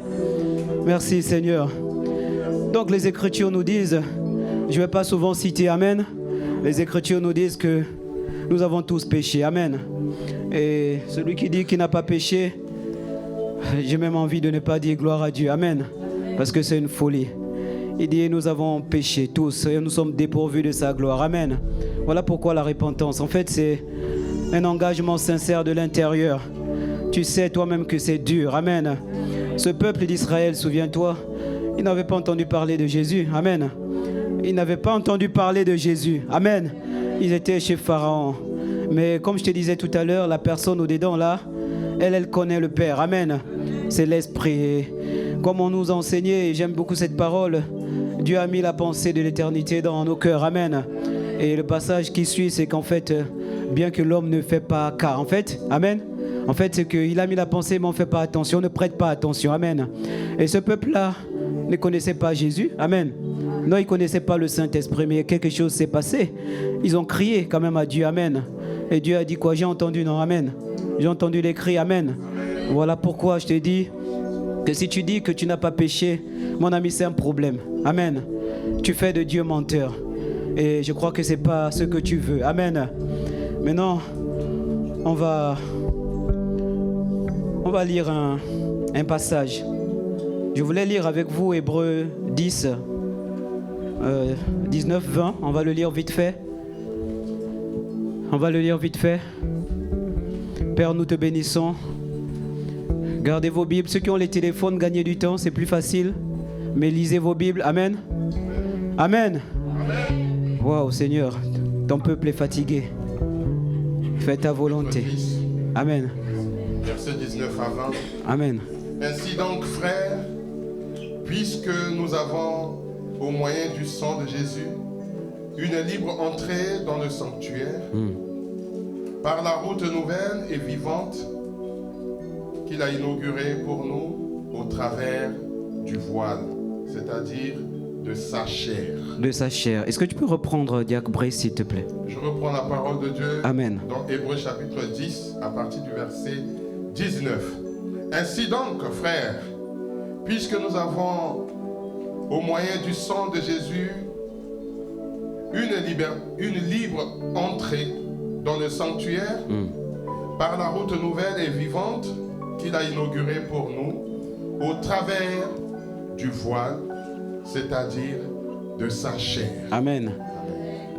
Speaker 1: Merci Seigneur. Donc les Écritures nous disent, je ne vais pas souvent citer Amen. Les Écritures nous disent que nous avons tous péché. Amen. Et celui qui dit qu'il n'a pas péché, j'ai même envie de ne pas dire gloire à Dieu. Amen. Parce que c'est une folie. Il dit nous avons péché tous et nous sommes dépourvus de sa gloire. Amen. Voilà pourquoi la repentance, en fait, c'est un engagement sincère de l'intérieur. Tu sais toi-même que c'est dur. Amen. Ce peuple d'Israël, souviens-toi, il n'avait pas entendu parler de Jésus. Amen. Il n'avait pas entendu parler de Jésus. Amen. Ils étaient chez Pharaon. Mais comme je te disais tout à l'heure, la personne au-dedans là, elle connaît le Père. Amen. C'est l'Esprit. Comme on nous a enseigné, et j'aime beaucoup cette parole, Dieu a mis la pensée de l'éternité dans nos cœurs. Amen. Et le passage qui suit, c'est qu'en fait, bien que l'homme ne fait pas cas, en fait, amen, En fait, c'est qu'il a mis la pensée, mais on ne fait pas attention, on ne prête pas attention. Amen. Et ce peuple-là ne connaissait pas Jésus. Amen. Non, ils ne connaissaient pas le Saint-Esprit, mais quelque chose s'est passé. Ils ont crié quand même à Dieu. Amen. Et Dieu a dit quoi? J'ai entendu, non? Amen. J'ai entendu les cris. Amen. Voilà pourquoi je te dis que si tu dis que tu n'as pas péché, mon ami, c'est un problème. Amen. Tu fais de Dieu menteur. Et je crois que ce n'est pas ce que tu veux. Amen. Maintenant, on va lire un passage. Je voulais lire avec vous Hébreux 10, 19, 20. On va le lire vite fait. On va le lire vite fait. Père, nous te bénissons. Gardez vos Bibles. Ceux qui ont les téléphones, gagnez du temps, c'est plus facile. Mais lisez vos Bibles. Amen. Amen. Waouh, Seigneur, ton peuple est fatigué. Fais ta volonté. Amen.
Speaker 5: Verset 19 à 20.
Speaker 1: Amen.
Speaker 5: Ainsi donc, frères, puisque nous avons, au moyen du sang de Jésus, une libre entrée dans le sanctuaire, par la route nouvelle et vivante qu'il a inaugurée pour nous au travers du voile, c'est-à-dire de sa chair.
Speaker 1: De sa chair. Est-ce que tu peux reprendre, Diacre Brice, s'il te plaît?
Speaker 5: Je reprends la parole de Dieu.
Speaker 1: Amen.
Speaker 5: Dans Hébreux chapitre 10, à partir du verset 19. Ainsi donc, frères, puisque nous avons, au moyen du sang de Jésus, une libre entrée dans le sanctuaire, par la route nouvelle et vivante qu'il a inaugurée pour nous, au travers du voile, c'est-à-dire de sa chair.
Speaker 1: Amen.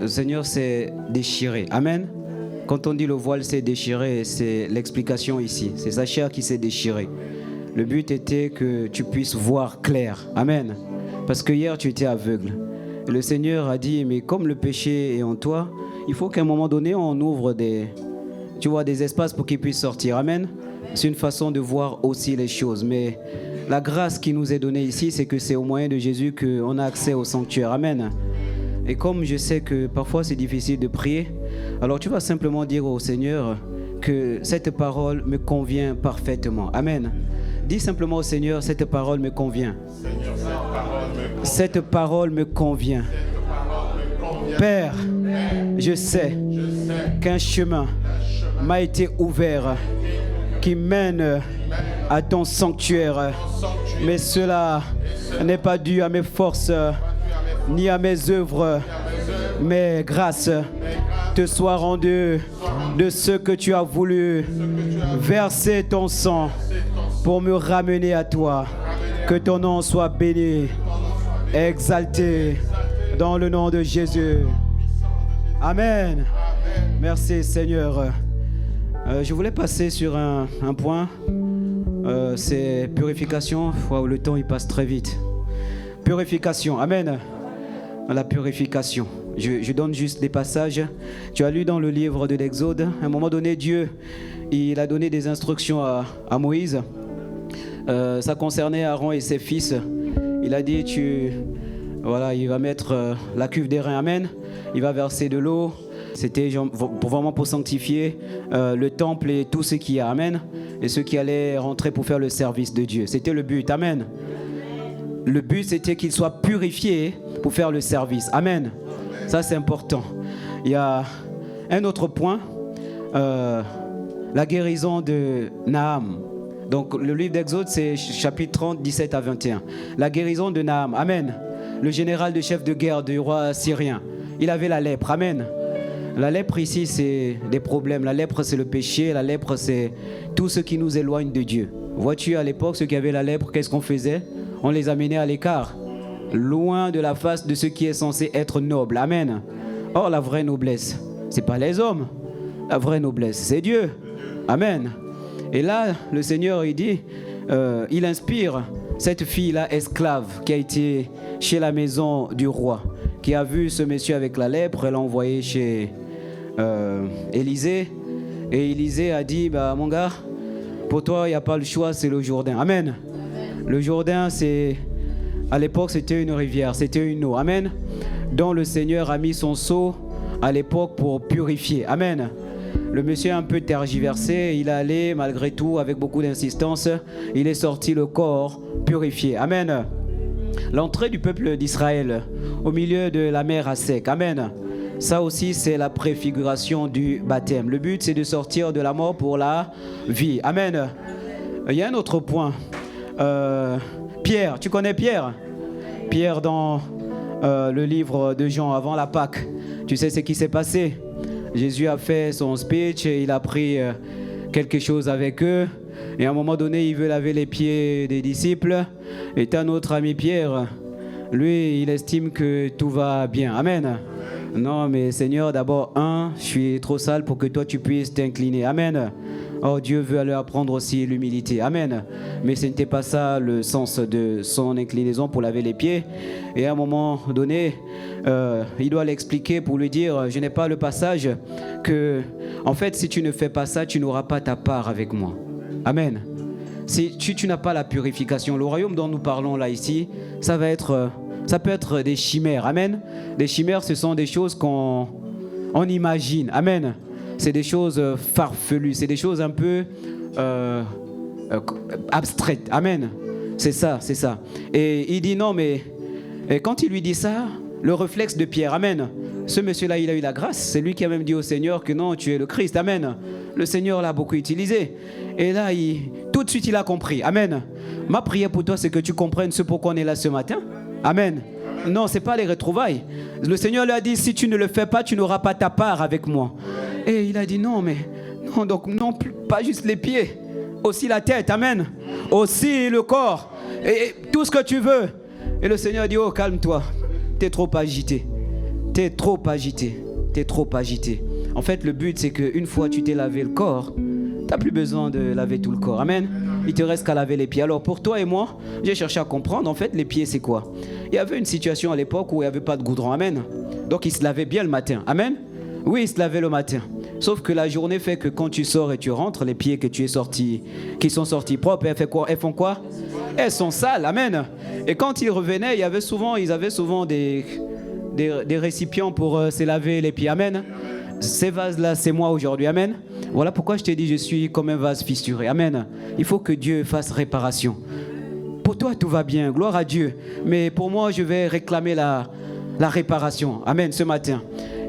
Speaker 1: Le Seigneur s'est déchiré. Amen. Quand on dit le voile s'est déchiré, c'est l'explication ici. C'est sa chair qui s'est déchirée. Le but était que tu puisses voir clair. Amen. Parce que hier, tu étais aveugle. Et le Seigneur a dit, mais comme le péché est en toi, il faut qu'à un moment donné, on ouvre des espaces pour qu'il puisse sortir. Amen. C'est une façon de voir aussi les choses. Mais la grâce qui nous est donnée ici, c'est que c'est au moyen de Jésus qu'on a accès au sanctuaire. Amen. Et comme je sais que parfois c'est difficile de prier, alors tu vas simplement dire au Seigneur que cette parole me convient parfaitement. Amen. Dis simplement au Seigneur, cette parole me convient.
Speaker 5: Seigneur,
Speaker 1: Cette parole me convient. Père, je sais qu'un chemin m'a été ouvert qui mène à ton sanctuaire. Mais cela n'est pas dû à mes forces ni à mes œuvres, mais grâce te soit rendue de ce que tu as voulu verser ton sang pour me ramener à toi. Que ton nom soit béni, exalté dans le nom de Jésus. Amen. Merci Seigneur. Je voulais passer sur un point. C'est purification. Wow, le temps il passe très vite. Purification. Amen. La purification. Je donne juste des passages. Tu as lu dans le livre de l'Exode. À un moment donné, Dieu, il a donné des instructions à Moïse. Ça concernait Aaron et ses fils. Il a dit, il va mettre la cuve d'airain. Amen. Il va verser de l'eau. C'était vraiment pour sanctifier le temple et tout ce qu'il y a. Amen. Et ceux qui allaient rentrer pour faire le service de Dieu. C'était le but. Amen. Le but, c'était qu'ils soient purifiés pour faire le service. Amen. Ça, c'est important. Il y a un autre point. La guérison de Naham. Donc, le livre d'Exode, c'est chapitre 30, 17 à 21. La guérison de Naham. Amen. Le général de chef de guerre du roi syrien. Il avait la lèpre. Amen. La lèpre ici, c'est des problèmes. La lèpre, c'est le péché. La lèpre, c'est tout ce qui nous éloigne de Dieu. Vois-tu, à l'époque, ceux qui avaient la lèpre, qu'est-ce qu'on faisait? On les amenait à l'écart, loin de la face de ce qui est censé être noble. Amen. Or, la vraie noblesse, c'est pas les hommes. La vraie noblesse, c'est Dieu. Amen. Et là, le Seigneur, il dit, il inspire cette fille-là, esclave, qui a été chez la maison du roi, qui a vu ce monsieur avec la lèpre. Elle l'a envoyé chez Élisée. Et Élisée a dit, mon gars, pour toi, il n'y a pas le choix, c'est le Jourdain. Amen. Le Jourdain, à l'époque, c'était une rivière, c'était une eau. Amen. Dont le Seigneur a mis son seau à l'époque pour purifier. Amen. Le monsieur a un peu tergiversé, il est allé malgré tout avec beaucoup d'insistance, il est sorti le corps purifié. Amen. L'entrée du peuple d'Israël au milieu de la mer à sec. Amen. Ça aussi, c'est la préfiguration du baptême. Le but, c'est de sortir de la mort pour la vie. Amen. Il y a un autre point. Pierre, tu connais Pierre? Pierre dans le livre de Jean avant la Pâque. Tu sais ce qui s'est passé? Jésus a fait son speech et il a pris quelque chose avec eux. Et à un moment donné, il veut laver les pieds des disciples. Et un autre ami Pierre, lui, il estime que tout va bien. Amen. Non, mais Seigneur, d'abord, je suis trop sale pour que toi, tu puisses t'incliner. Amen. Oh, Dieu veut leur apprendre aussi l'humilité. Amen. Mais ce n'était pas ça le sens de son inclinaison pour laver les pieds. Et à un moment donné, il doit l'expliquer pour lui dire, je n'ai pas le passage que, en fait, si tu ne fais pas ça, tu n'auras pas ta part avec moi. Amen. Si tu n'as pas la purification, le royaume dont nous parlons là ici, ça peut être des chimères. Amen. Des chimères, ce sont des choses qu'on imagine. Amen. C'est des choses farfelues, c'est des choses un peu abstraites. Amen. C'est ça, c'est ça. Et il dit non, mais et quand il lui dit ça, le réflexe de Pierre, amen. Ce monsieur-là, il a eu la grâce. C'est lui qui a même dit au Seigneur que non, tu es le Christ. Amen. Le Seigneur l'a beaucoup utilisé. Et là, tout de suite, il a compris. Amen. Ma prière pour toi, c'est que tu comprennes ce pourquoi on est là ce matin. Amen. Non, ce n'est pas les retrouvailles. Le Seigneur lui a dit, si tu ne le fais pas, tu n'auras pas ta part avec moi. Et il a dit, non, mais non, donc non, pas juste les pieds, aussi la tête. Amen. Aussi le corps. Et tout ce que tu veux. Et le Seigneur dit, oh, calme-toi. T'es trop agité. T'es trop agité. T'es trop agité. En fait, le but, c'est qu'une fois tu t'es lavé le corps, tu n'as plus besoin de laver tout le corps. Amen. Il te reste qu'à laver les pieds. Alors, pour toi et moi, j'ai cherché à comprendre, en fait, les pieds, c'est quoi? Il y avait une situation à l'époque où il n'y avait pas de goudron. Amen. Donc, ils se lavaient bien le matin. Amen. Oui, ils se lavaient le matin. Sauf que la journée fait que quand tu sors et tu rentres, les pieds que tu es sorti, qui sont sortis propres, elles font quoi? Elles sont sales. Amen. Et quand ils revenaient, ils avaient souvent des récipients pour se laver les pieds. Amen. Ces vases-là, c'est moi aujourd'hui. Amen. Voilà pourquoi je t'ai dit, je suis comme un vase fissuré. Amen. Il faut que Dieu fasse réparation. Pour toi, tout va bien. Gloire à Dieu. Mais pour moi, je vais réclamer la réparation. Amen, ce matin.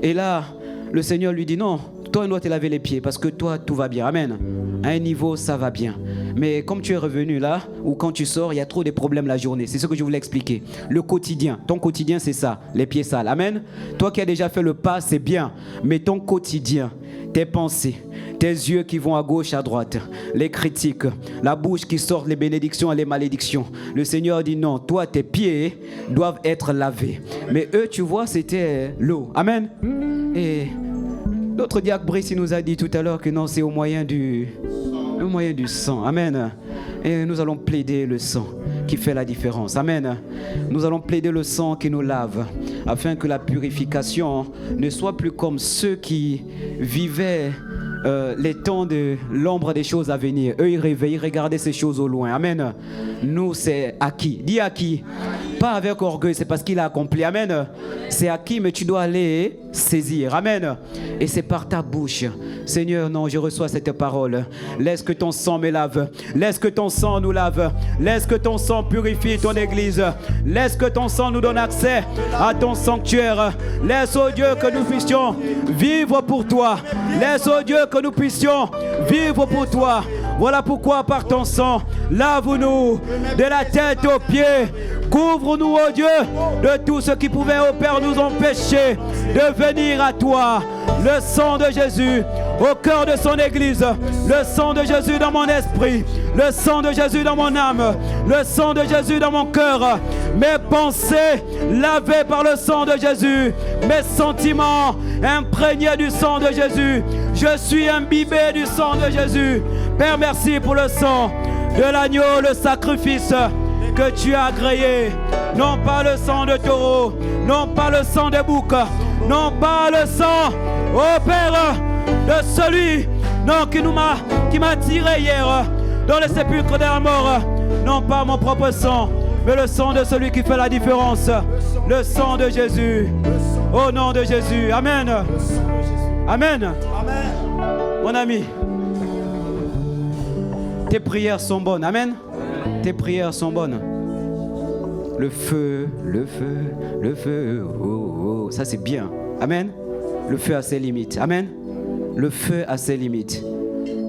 Speaker 1: Et là, le Seigneur lui dit, non, toi, il doit te laver les pieds parce que toi, tout va bien. Amen. À un niveau, ça va bien. Mais comme tu es revenu là, ou quand tu sors, il y a trop de problèmes la journée. C'est ce que je voulais expliquer. Le quotidien, ton quotidien, c'est ça, les pieds sales. Amen. Toi qui as déjà fait le pas, c'est bien. Mais ton quotidien, tes pensées, tes yeux qui vont à gauche, à droite, les critiques, la bouche qui sort les bénédictions et les malédictions. Le Seigneur dit non, toi, tes pieds doivent être lavés. Mais eux, tu vois, c'était l'eau. Amen. Et notre diacre Brice, il nous a dit tout à l'heure que non, c'est au moyen du sang. Amen. Et nous allons plaider le sang qui fait la différence. Amen. Nous allons plaider le sang qui nous lave, afin que la purification ne soit plus comme ceux qui vivaient les temps de l'ombre des choses à venir. Eux, ils rêvaient, ils regardaient ces choses au loin. Amen. Nous, c'est acquis. Dis acquis. Pas avec orgueil, c'est parce qu'il a accompli. Amen. C'est acquis, mais tu dois aller saisir. Amen. Et c'est par ta bouche. Seigneur, non, je reçois cette parole. Laisse que ton sang me lave. Laisse que ton sang nous lave. Laisse que ton sang purifie ton église. Laisse que ton sang nous donne accès à ton sanctuaire. Laisse, oh Dieu, que nous puissions vivre pour toi. Laisse, oh Dieu, que nous puissions vivre pour toi. Voilà pourquoi par ton sang, lave-nous de la tête aux pieds. Couvre-nous, oh Dieu, de tout ce qui pouvait, oh Père, nous empêcher de venir à toi. Le sang de Jésus au cœur de son église. Le sang de Jésus dans mon esprit. Le sang de Jésus dans mon âme. Le sang de Jésus dans mon cœur. Mes pensées lavées par le sang de Jésus. Mes sentiments imprégnés du sang de Jésus. Je suis imbibé du sang de Jésus. Père, merci pour le sang de l'agneau, le sacrifice que tu as agréé. Non pas le sang de taureau, non pas le sang de bouc, non pas le sang, oh Père, de celui qui m'a tiré hier dans le sépulcre de la mort. Non pas mon propre sang, mais le sang de celui qui fait la différence. Le sang de Jésus. Au nom de Jésus. Amen. Amen. Amen. Mon ami, tes prières sont bonnes. Amen. Tes prières sont bonnes. Le feu, le feu, le feu. Oh, oh. Ça, c'est bien. Amen. Le feu a ses limites. Amen. Le feu a ses limites.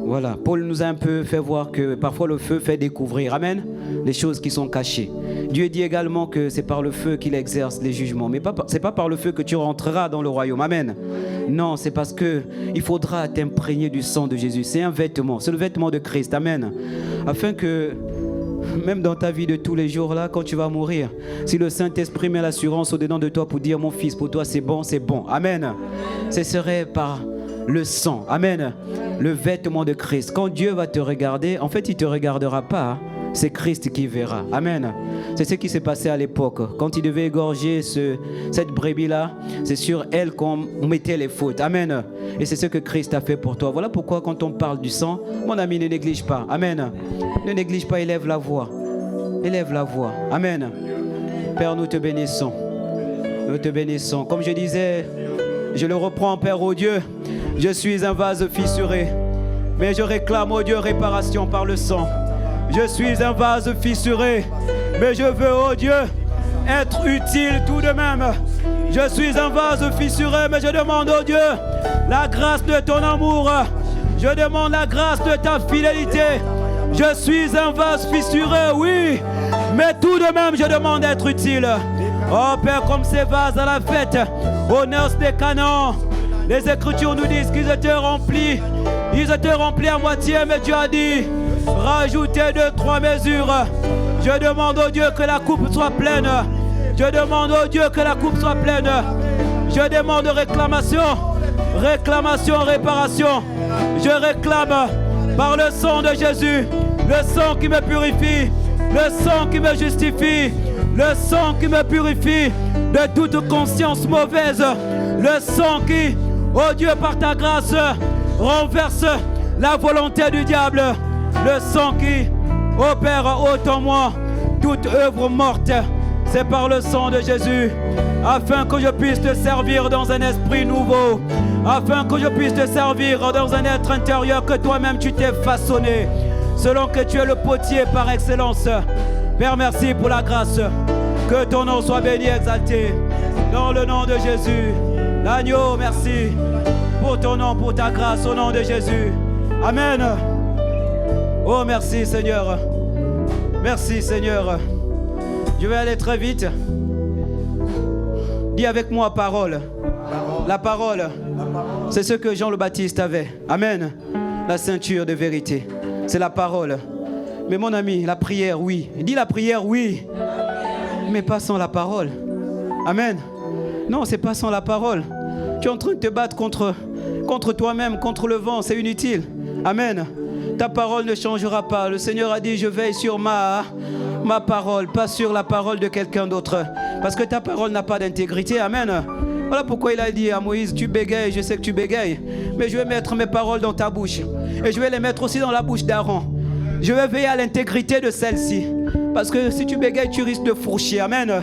Speaker 1: Voilà. Paul nous a un peu fait voir que parfois le feu fait découvrir. Amen. Les choses qui sont cachées. Dieu dit également que c'est par le feu qu'il exerce les jugements. Mais c'est pas par le feu que tu rentreras dans le royaume. Amen. Non, c'est parce que il faudra t'imprégner du sang de Jésus. C'est un vêtement. C'est le vêtement de Christ. Amen. Afin que même dans ta vie de tous les jours là, quand tu vas mourir, si le Saint-Esprit met l'assurance au-dedans de toi pour dire mon fils, pour toi c'est bon, c'est bon. Amen. Ce serait par le sang. Amen. Le vêtement de Christ. Quand Dieu va te regarder, en fait il ne te regardera pas. C'est Christ qui verra. Amen. C'est ce qui s'est passé à l'époque. Quand il devait égorger cette brebis-là, c'est sur elle qu'on mettait les fautes. Amen. Et c'est ce que Christ a fait pour toi. Voilà pourquoi quand on parle du sang, mon ami, ne néglige pas. Amen. Ne néglige pas, élève la voix. Élève la voix. Amen. Père, nous te bénissons. Nous te bénissons. Comme je disais, je le reprends, Père, oh Dieu. Je suis un vase fissuré, mais je réclame, oh Dieu, réparation par le sang. Je suis un vase fissuré, mais je veux, oh Dieu, être utile tout de même. Je suis un vase fissuré, mais je demande, oh Dieu, la grâce de ton amour. Je demande la grâce de ta fidélité. Je suis un vase fissuré, oui, mais tout de même, je demande d'être utile. Oh Père, comme ces vases à la fête, aux noces des Canaan, les Écritures nous disent qu'ils étaient remplis. Ils étaient remplis à moitié, mais Dieu a dit, rajoutez 2-3 mesures. Je demande au Dieu que la coupe soit pleine. Je demande au Dieu que la coupe soit pleine. Je demande réclamation, réclamation, réparation. Je réclame par le sang de Jésus, le sang qui me purifie, le sang qui me justifie, le sang qui me purifie de toute conscience mauvaise, le sang qui, oh Dieu, par ta grâce, renverse la volonté du diable, le sang qui opère ôte en moi toute œuvre morte. C'est par le sang de Jésus, afin que je puisse te servir dans un esprit nouveau, afin que je puisse te servir dans un être intérieur que toi-même tu t'es façonné, selon que tu es le potier par excellence. Père, merci pour la grâce. Que ton nom soit béni, exalté, dans le nom de Jésus. L'agneau, merci pour ton nom, pour ta grâce, au nom de Jésus. Amen. Oh, merci Seigneur. Merci Seigneur. Je vais aller très vite. Dis avec moi parole. La parole, c'est ce que Jean le Baptiste avait. Amen. La ceinture de vérité, c'est la parole. Mais mon ami, la prière, oui. Dis la prière, oui. Mais pas sans la parole. Amen. Non, c'est pas sans la parole. Tu es en train de te battre contre toi-même, contre le vent, c'est inutile. Amen. Ta parole ne changera pas. Le Seigneur a dit, je veille sur ma parole, pas sur la parole de quelqu'un d'autre. Parce que ta parole n'a pas d'intégrité. Amen. Voilà pourquoi il a dit à Moïse, tu bégayes, je sais que tu bégayes, mais je vais mettre mes paroles dans ta bouche. Et je vais les mettre aussi dans la bouche d'Aaron. Je vais veiller à l'intégrité de celle-ci. Parce que si tu bégayes, tu risques de fourcher. Amen.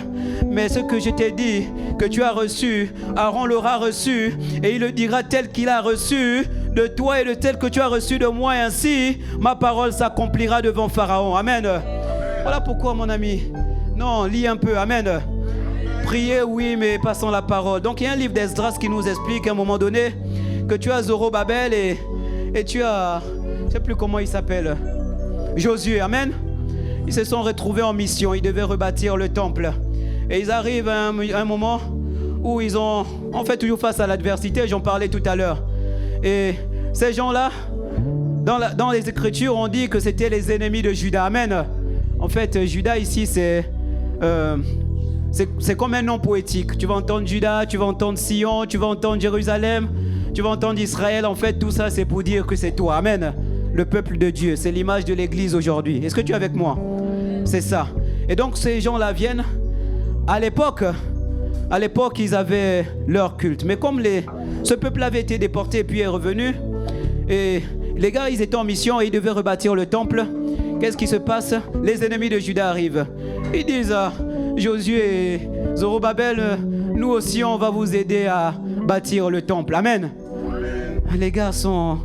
Speaker 1: Mais ce que je t'ai dit, que tu as reçu, Aaron l'aura reçu, et il le dira tel qu'il a reçu de toi et de tel que tu as reçu de moi. Et ainsi, ma parole s'accomplira devant Pharaon. Amen. Voilà pourquoi, mon ami. Non, lis un peu. Amen. Prier, oui, mais pas sans la parole. Donc, il y a un livre d'Esdras qui nous explique à un moment donné que tu as Zorobabel et tu as, je ne sais plus comment il s'appelle, Josué. Amen. Ils se sont retrouvés en mission. Ils devaient rebâtir le temple. Et ils arrivent à un moment où ils ont, en fait, toujours face à l'adversité. J'en parlais tout à l'heure. Et ces gens-là, dans les Écritures, on dit que c'était les ennemis de Juda. Amen. En fait, Juda ici, c'est comme un nom poétique. Tu vas entendre Juda, tu vas entendre Sion, tu vas entendre Jérusalem, tu vas entendre Israël. En fait, tout ça, c'est pour dire que c'est toi. Amen. Le peuple de Dieu, c'est l'image de l'Église aujourd'hui. Est-ce que tu es avec moi? C'est ça. Et donc, ces gens-là viennent. À l'époque, ils avaient leur culte. Mais comme ce peuple avait été déporté puis est revenu, et les gars, ils étaient en mission et ils devaient rebâtir le temple. Qu'est-ce qui se passe? Les ennemis de Juda arrivent. Ils disent à Josué et Zorobabel, nous aussi, on va vous aider à bâtir le temple. Amen. Les gars sont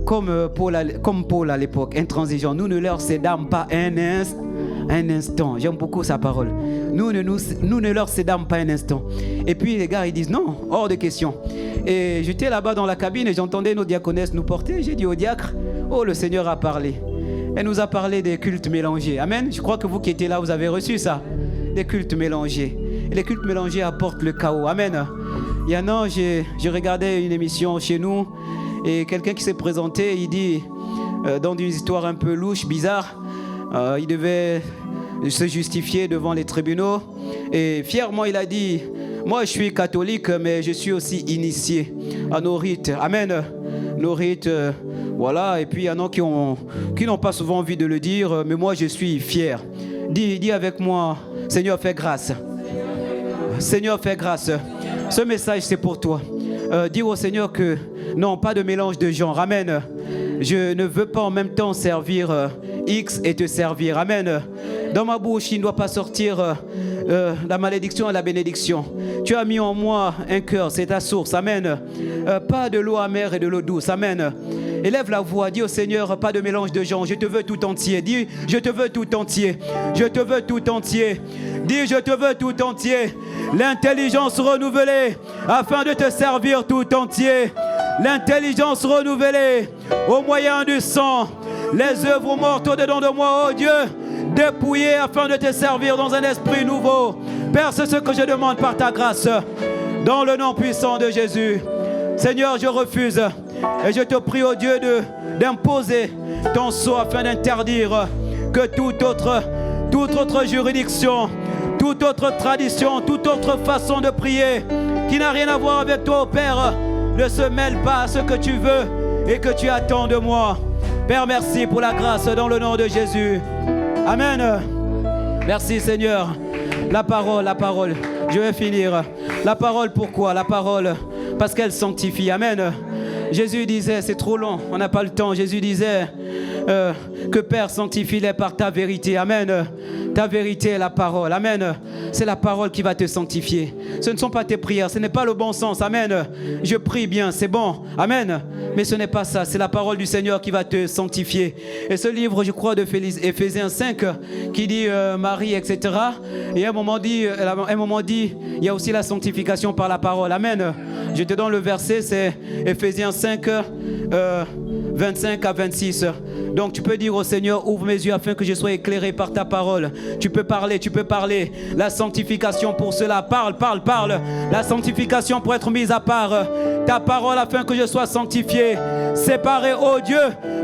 Speaker 1: comme Paul à l'époque, intransigeant. Nous ne leur cédâmes pas un instant. J'aime beaucoup sa parole. Nous ne leur cédâmes pas un instant. Et puis les gars, ils disent non, hors de question. Et j'étais là-bas dans la cabine et j'entendais nos diaconesses nous porter. J'ai dit au diacre, oh, le Seigneur a parlé. Elle nous a parlé des cultes mélangés. Amen. Je crois que vous qui étiez là, vous avez reçu ça. Des cultes mélangés. Et les cultes mélangés apportent le chaos. Amen. Il y a un an, j'ai regardé une émission chez nous et quelqu'un qui s'est présenté, il dit, dans une histoire un peu louche, bizarre, il devait se justifier devant les tribunaux et fièrement il a dit, moi je suis catholique mais je suis aussi initié à nos rites. Amen. Nos rites, voilà. Et puis il y en a qui n'ont pas souvent envie de le dire, mais moi je suis fier. Dis avec moi, Seigneur fais grâce. Seigneur fais grâce. Ce message c'est pour toi. Dire au Seigneur que non, pas de mélange de genre. Amen. Je ne veux pas en même temps servir X et te servir. Amen. Dans ma bouche, il ne doit pas sortir la malédiction et la bénédiction. Tu as mis en moi un cœur, c'est ta source. Amen. Pas de l'eau amère et de l'eau douce. Amen. Élève la voix, dis au Seigneur, pas de mélange de gens. Je te veux tout entier. Dis, je te veux tout entier. Je te veux tout entier. Dis, je te veux tout entier. L'intelligence renouvelée afin de te servir tout entier. L'intelligence renouvelée au moyen du sang. Les œuvres mortes au-dedans de moi, oh Dieu, dépouillées afin de te servir dans un esprit nouveau. Père, c'est ce que je demande par ta grâce. Dans le nom puissant de Jésus. Seigneur, je refuse. Et je te prie, oh Dieu, d'imposer ton sceau afin d'interdire que toute autre juridiction, toute autre tradition, toute autre façon de prier qui n'a rien à voir avec toi, oh Père, ne se mêle pas à ce que tu veux et que tu attends de moi. Père, merci pour la grâce dans le nom de Jésus. Amen. Merci Seigneur. La parole. Je vais finir. La parole, pourquoi? La parole, parce qu'elle sanctifie. Amen. Jésus disait, c'est trop long, on n'a pas le temps. Jésus disait que Père, sanctifie-les par ta vérité. Amen. Ta vérité est la parole. Amen. C'est la parole qui va te sanctifier. Ce ne sont pas tes prières, ce n'est pas le bon sens. Amen. Je prie bien, c'est bon. Amen. Mais ce n'est pas ça, c'est la parole du Seigneur qui va te sanctifier. Et ce livre, je crois, de Éphésiens 5, qui dit Marie, etc. Et à un moment dit, il y a aussi la sanctification par la parole. Amen. Je te donne le verset, c'est Éphésiens 5, 25 à 26. Donc tu peux dire au Seigneur, ouvre mes yeux afin que je sois éclairé par ta parole. Tu peux parler. La sanctification pour cela. Parle. La sanctification pour être mise à part. Ta parole afin que je sois sanctifié. Séparé, ô Dieu,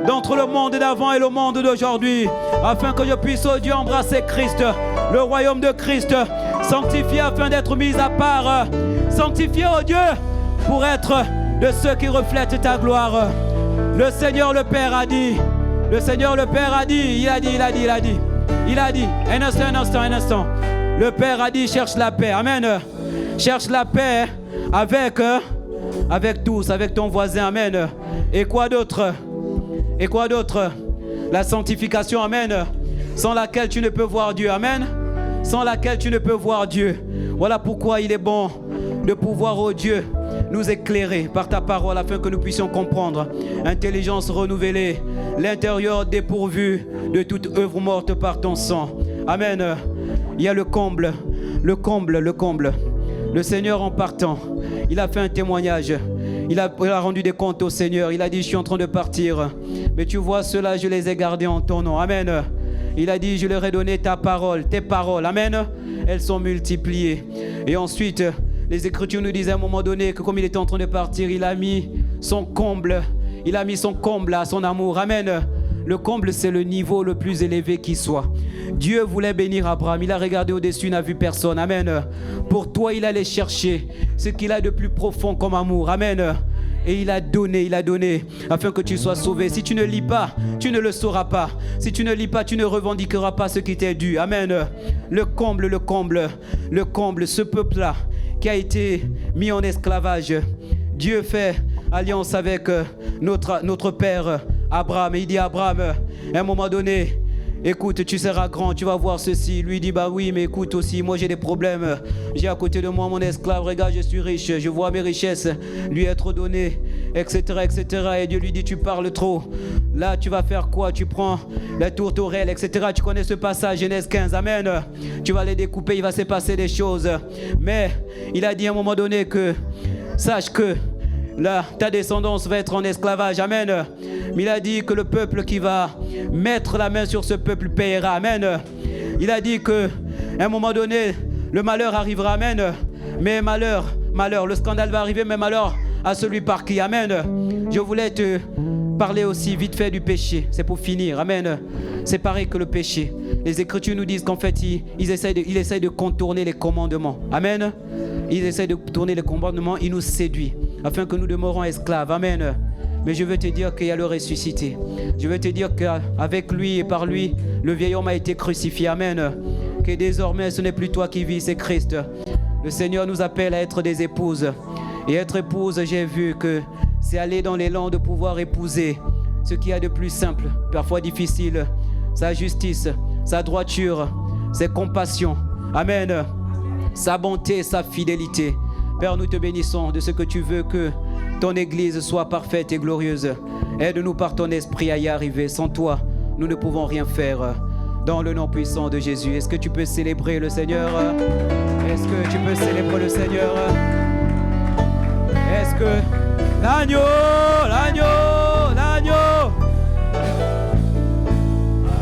Speaker 1: d'entre le monde d'avant et le monde d'aujourd'hui. Afin que je puisse, ô Dieu, embrasser Christ, le royaume de Christ. Sanctifié afin d'être mis à part. Sanctifié, ô Dieu, pour être de ceux qui reflètent ta gloire. Le Seigneur le Père a dit. Le Seigneur le Père a dit. Il a dit. Un instant. Le Père a dit, cherche la paix. Amen. Cherche la paix avec tous, avec ton voisin. Amen. Et quoi d'autre? La sanctification. Amen. Sans laquelle tu ne peux voir Dieu. Amen. Sans laquelle tu ne peux voir Dieu. Voilà pourquoi il est bon de pouvoir, oh Dieu, nous éclairer par ta parole afin que nous puissions comprendre. Intelligence renouvelée, l'intérieur dépourvu de toute œuvre morte par ton sang. Amen. Il y a le comble. Le Seigneur en partant, il a fait un témoignage. Il a rendu des comptes au Seigneur. Il a dit, je suis en train de partir. Mais tu vois, ceux-là, je les ai gardés en ton nom. Amen. Il a dit, je leur ai donné ta parole, tes paroles. Amen. Elles sont multipliées. Et ensuite, les Écritures nous disent à un moment donné que comme il était en train de partir, il a mis son comble. Il a mis son comble à son amour. Amen. Le comble, c'est le niveau le plus élevé qui soit. Dieu voulait bénir Abraham. Il a regardé au-dessus, il n'a vu personne. Amen. Pour toi, il allait chercher ce qu'il a de plus profond comme amour. Amen. Et il a donné afin que tu sois sauvé. Si tu ne lis pas, tu ne le sauras pas. Si tu ne lis pas, tu ne revendiqueras pas ce qui t'est dû. Amen. Le comble, ce peuple-là qui a été mis en esclavage. Dieu fait alliance avec notre père Abraham. Et il dit à Abraham, à un moment donné, écoute, tu seras grand, tu vas voir ceci. Lui dit, bah oui, mais écoute aussi, moi j'ai des problèmes. J'ai à côté de moi mon esclave, regarde, je suis riche, je vois mes richesses lui être données. etc., etc. Et Dieu lui dit, tu parles trop. Là, tu vas faire quoi? Tu prends la tourterelle, etc. Tu connais ce passage, Genèse 15, amen. Tu vas les découper, il va se passer des choses. Mais il a dit à un moment donné que, sache que là, ta descendance va être en esclavage, amen. Mais il a dit que le peuple qui va mettre la main sur ce peuple paiera, amen. Il a dit que à un moment donné, le malheur arrivera, amen. Mais malheur, le scandale va arriver, mais malheur à celui par qui, amen. Je voulais te parler aussi vite fait du péché. C'est pour finir, amen. C'est pareil que le péché. Les Écritures nous disent qu'en fait, ils essayent de contourner les commandements, amen. Ils essayent de tourner les commandements, ils nous séduisent, afin que nous demeurons esclaves, amen. Mais je veux te dire qu'il y a le ressuscité. Je veux te dire qu'avec lui et par lui, le vieil homme a été crucifié, amen. Que désormais, ce n'est plus toi qui vis, c'est Christ. Le Seigneur nous appelle à être des épouses. Et être épouse, j'ai vu que c'est aller dans l'élan de pouvoir épouser ce qu'il y a de plus simple, parfois difficile. Sa justice, sa droiture, ses compassions. Amen. Sa bonté, sa fidélité. Père, nous te bénissons de ce que tu veux que ton Église soit parfaite et glorieuse. Aide-nous par ton esprit à y arriver. Sans toi, nous ne pouvons rien faire. Dans le nom puissant de Jésus. Est-ce que tu peux célébrer le Seigneur? Est-ce que tu peux célébrer le Seigneur? Est-ce que l'agneau, l'agneau, l'agneau,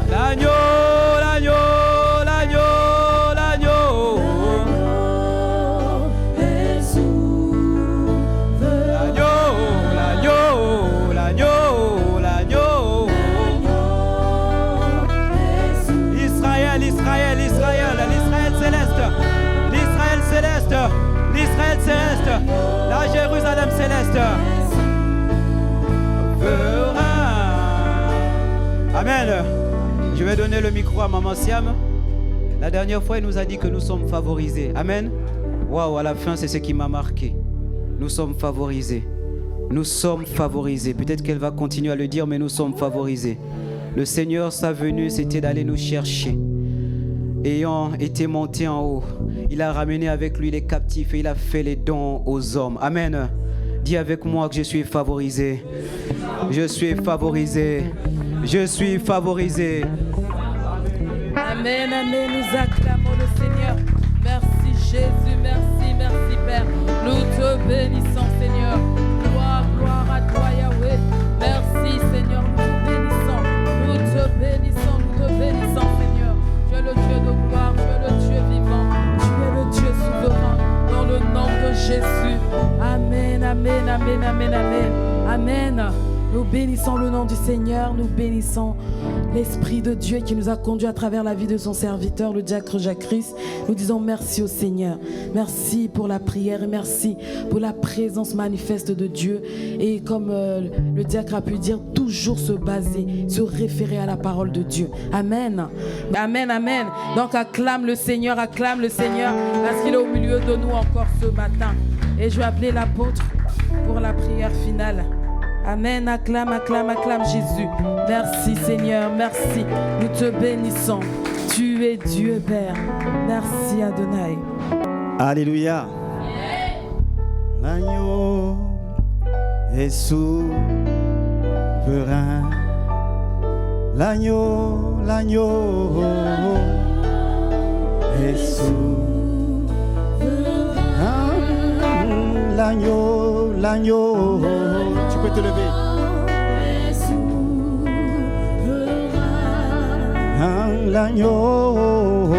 Speaker 1: l'agneau, l'agneau, l'agneau, l'agneau, l'agneau, l'agneau, l'agneau, Israël, Israël, Israël, l'Israël céleste, l'Israël céleste, l'Israël céleste, la Jérusalem céleste fera. Amen. Je vais donner le micro à Maman Siam. La dernière fois, elle nous a dit que nous sommes favorisés. Amen. Waouh, à la fin, c'est ce qui m'a marqué. Nous sommes favorisés. Nous sommes favorisés. Peut-être qu'elle va continuer à le dire, mais nous sommes favorisés. Le Seigneur, sa venue, c'était d'aller nous chercher. Ayant été monté en haut, il a ramené avec lui les captifs et il a fait les dons aux hommes. Amen. Dis avec moi que je suis favorisé. Je suis favorisé. Je suis favorisé.
Speaker 2: Amen, amen. Nous acclamons le Seigneur. Merci Jésus, merci, merci Père. Nous te bénissons Seigneur. Gloire, gloire à toi Yahweh. Merci Seigneur, nous te bénissons. Nous te bénissons, nous te bénissons Seigneur. Tu es le Dieu de gloire, tu es le Dieu vivant. Tu es le Dieu souverain. Dans le nom de Jésus. Amen, amen, amen, amen, amen. Amen. Nous bénissons le nom du Seigneur, nous bénissons l'Esprit de Dieu qui nous a conduits à travers la vie de son serviteur, le diacre Jacques-Christ. Nous disons merci au Seigneur. Merci pour la prière et merci pour la présence manifeste de Dieu. Et comme le diacre a pu dire, toujours se baser, se référer à la parole de Dieu. Amen. Amen, amen. Donc acclame le Seigneur parce qu'il est au milieu de nous encore ce matin. Et je vais appeler l'apôtre pour la prière finale. Amen, acclame, acclame, acclame Jésus. Merci Seigneur, merci. Nous te bénissons. Tu es Dieu Père. Merci Adonai.
Speaker 6: Alléluia. L'agneau est souverain. L'agneau, l'agneau est souverain. L'agneau, l'agneau. Tu peux te lever. L'agneau.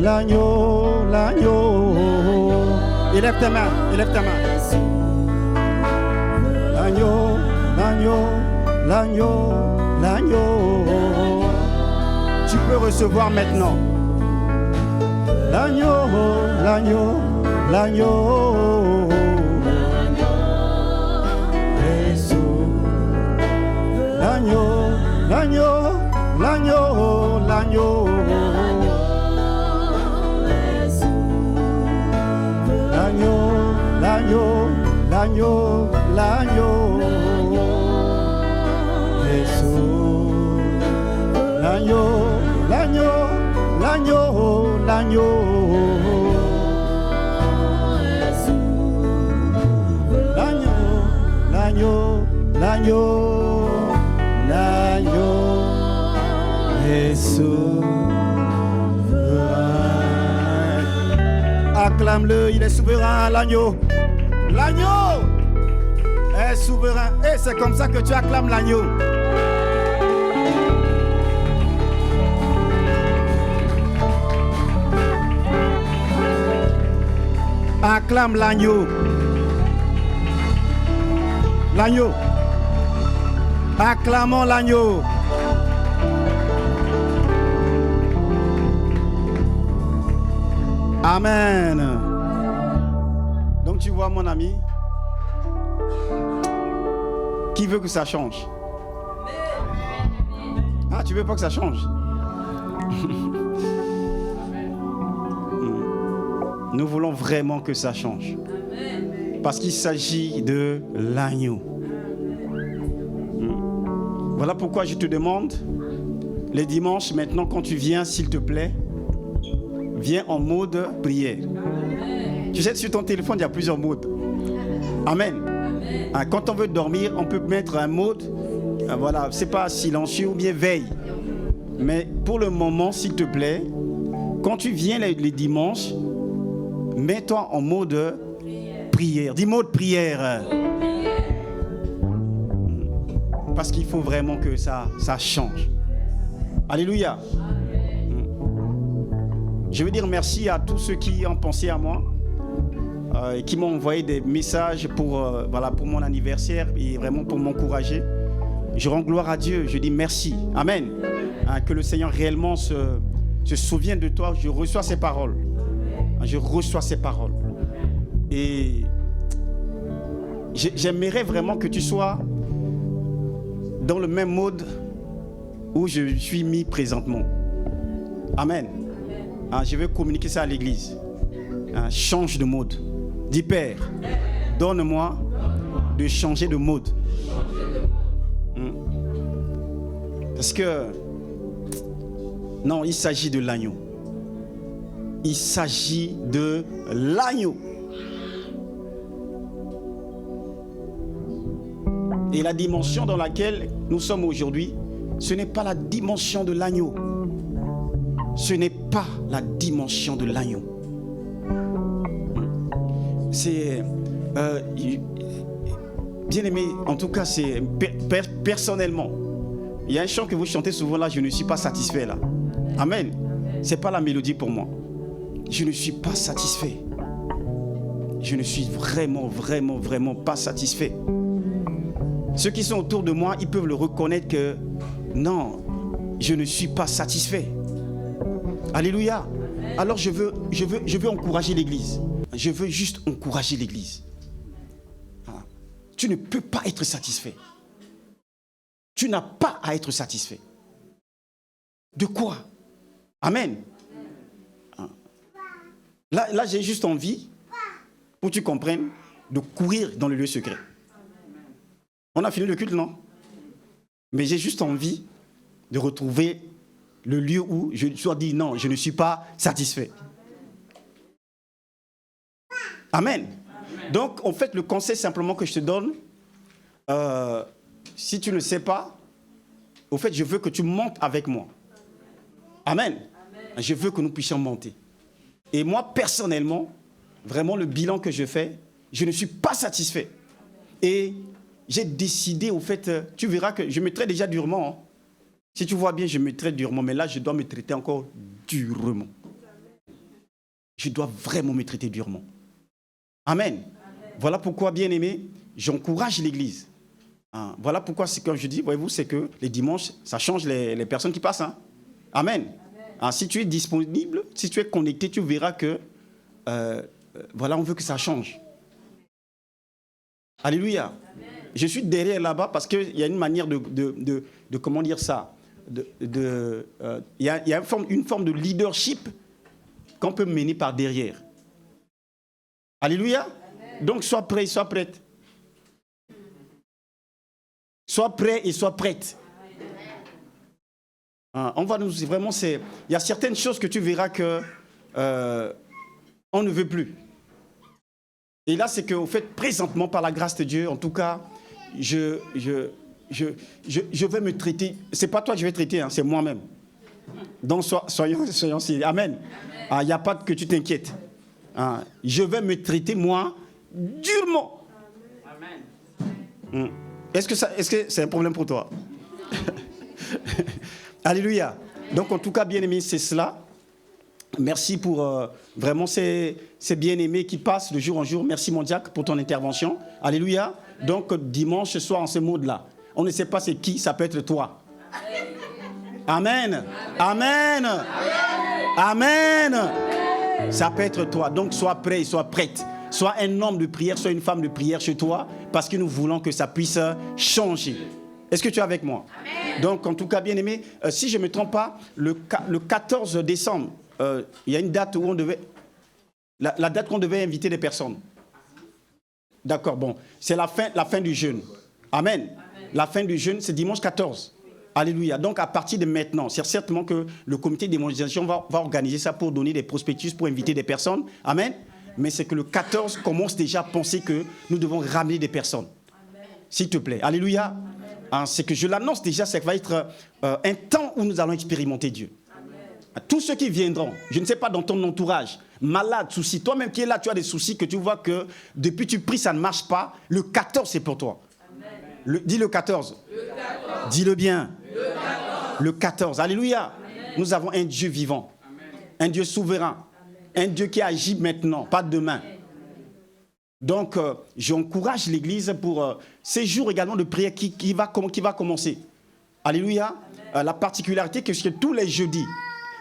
Speaker 6: L'agneau, l'agneau. Élève ta main, élève ta main. L'agneau, l'agneau, l'agneau, l'agneau. Tu peux recevoir maintenant. L'agneau, l'agneau, l'agneau. L'agneau, l'agneau, l'agneau, l'agneau. L'agneau, l'agneau, l'agneau, l'agneau. L'agneau, l'agneau, l'agneau, l'agneau. L'agneau, l'agneau, l'agneau est souverain. Acclame-le, il est souverain, l'agneau. L'agneau est souverain. Et c'est comme ça que tu acclames l'agneau. Acclame l'agneau. L'agneau. Acclamons l'agneau. Amen. Donc tu vois mon ami, qui veut que ça change? Ah, tu veux pas que ça change? Nous voulons vraiment que ça change. Parce qu'il s'agit de l'agneau. Voilà pourquoi je te demande, les dimanches, maintenant quand tu viens, s'il te plaît, viens en mode prière. Tu sais, sur ton téléphone, il y a plusieurs modes. Amen. Quand on veut dormir, on peut mettre un mode, voilà, c'est pas silencieux ou bien veille. Mais pour le moment, s'il te plaît, quand tu viens les dimanches, mets-toi en mode prière. Dis mode prière. Parce qu'il faut vraiment que ça change. Alléluia. Je veux dire merci à tous ceux qui ont pensé à moi et qui m'ont envoyé des messages pour mon anniversaire et vraiment pour m'encourager. Je rends gloire à Dieu. Je dis merci. Amen. Que le Seigneur réellement se souvienne de toi. Je reçois ces paroles. Je reçois ces paroles. Et j'aimerais vraiment que tu sois dans le même mode où je suis mis présentement. Amen. Je vais communiquer ça à l'église. Change de mode. Dis Père, donne-moi de changer de mode. Parce que, non, il s'agit de l'agneau. Il s'agit de l'agneau. Et la dimension dans laquelle nous sommes aujourd'hui, ce n'est pas la dimension de l'agneau. Ce n'est pas la dimension de l'agneau. C'est... bien aimé, en tout cas, c'est personnellement. Il y a un chant que vous chantez souvent là, je ne suis pas satisfait là. Amen. C'est pas la mélodie pour moi. Je ne suis pas satisfait. Je ne suis vraiment pas satisfait. Ceux qui sont autour de moi, ils peuvent le reconnaître que non, je ne suis pas satisfait. Alléluia. Alors je veux encourager l'église. Je veux juste encourager l'église. Tu ne peux pas être satisfait. Tu n'as pas à être satisfait. De quoi? Amen. Là, j'ai juste envie, pour que tu comprennes, de courir dans le lieu secret. On a fini le culte, non? Mais j'ai juste envie de retrouver le lieu où je dois dire non, je ne suis pas satisfait. Amen. Donc, en fait, le conseil simplement que je te donne, si tu ne sais pas, au fait, je veux que tu montes avec moi. Amen. Je veux que nous puissions monter. Et moi, personnellement, vraiment, le bilan que je fais, je ne suis pas satisfait. Et j'ai décidé, au fait, tu verras que je me traite déjà durement. Hein. Si tu vois bien, je me traite durement, mais là, je dois me traiter encore durement. Je dois vraiment me traiter durement. Amen. Voilà pourquoi, bien aimé, j'encourage l'église. Voilà pourquoi, comme je dis, voyez-vous, c'est que les dimanches, ça change les personnes qui passent. Hein. Amen. Si tu es disponible, si tu es connecté, tu verras que, voilà, on veut que ça change. Alléluia. Je suis derrière là-bas parce qu'il y a une manière de comment dire ça, il y a une forme de leadership qu'on peut mener par derrière. Alléluia. Donc, sois prêt, sois prête. Sois prêt et sois prête. On va nous vraiment, il y a certaines choses que tu verras que on ne veut plus. Et là, c'est qu'au fait, présentement, par la grâce de Dieu, en tout cas, je vais me traiter. C'est pas toi que je vais traiter, hein, c'est moi-même. Donc, soyons sérieux. Amen. Il n'y a pas que tu t'inquiètes. Je vais me traiter, moi, durement. Amen. Est-ce que c'est un problème pour toi? Alléluia. Donc, en tout cas, bien-aimé, c'est cela. Merci pour vraiment ces bien-aimés qui passent de jour en jour. Merci, mon diacre, pour ton intervention. Alléluia. Donc, dimanche soir, en ce mode-là, on ne sait pas c'est qui, ça peut être toi. Amen. Amen. Amen. Ça peut être toi. Donc, sois prêt, sois prête. Sois un homme de prière, sois une femme de prière chez toi, parce que nous voulons que ça puisse changer. Est-ce que tu es avec moi? Amen. Donc, en tout cas, bien aimé, si je ne me trompe pas, le 14 décembre, il y a une date où on devait... La date qu'on devait inviter des personnes. D'accord, bon. C'est la fin du jeûne. Amen. Amen. La fin du jeûne, c'est dimanche 14. Alléluia. Donc, à partir de maintenant, c'est certainement que le comité d'évangélisation va organiser ça pour donner des prospectus, pour inviter des personnes. Amen. Mais c'est que le 14 commence déjà à penser que nous devons ramener des personnes. S'il te plaît. Alléluia. C'est que je l'annonce déjà, ça va être un temps où nous allons expérimenter Dieu. Amen. Tous ceux qui viendront, je ne sais pas dans ton entourage, malade, souci, toi-même qui es là, tu as des soucis que tu vois que depuis tu pries, ça ne marche pas. Le 14, c'est pour toi. Dis le 14. Dis-le bien. Le 14. Alléluia. Amen. Nous avons un Dieu vivant. Amen. Un Dieu souverain. Amen. Un Dieu qui agit maintenant, pas demain. Amen. Donc, j'encourage l'Église pour ces jours également de prière qui va commencer. Alléluia. La particularité que c'est que tous les jeudis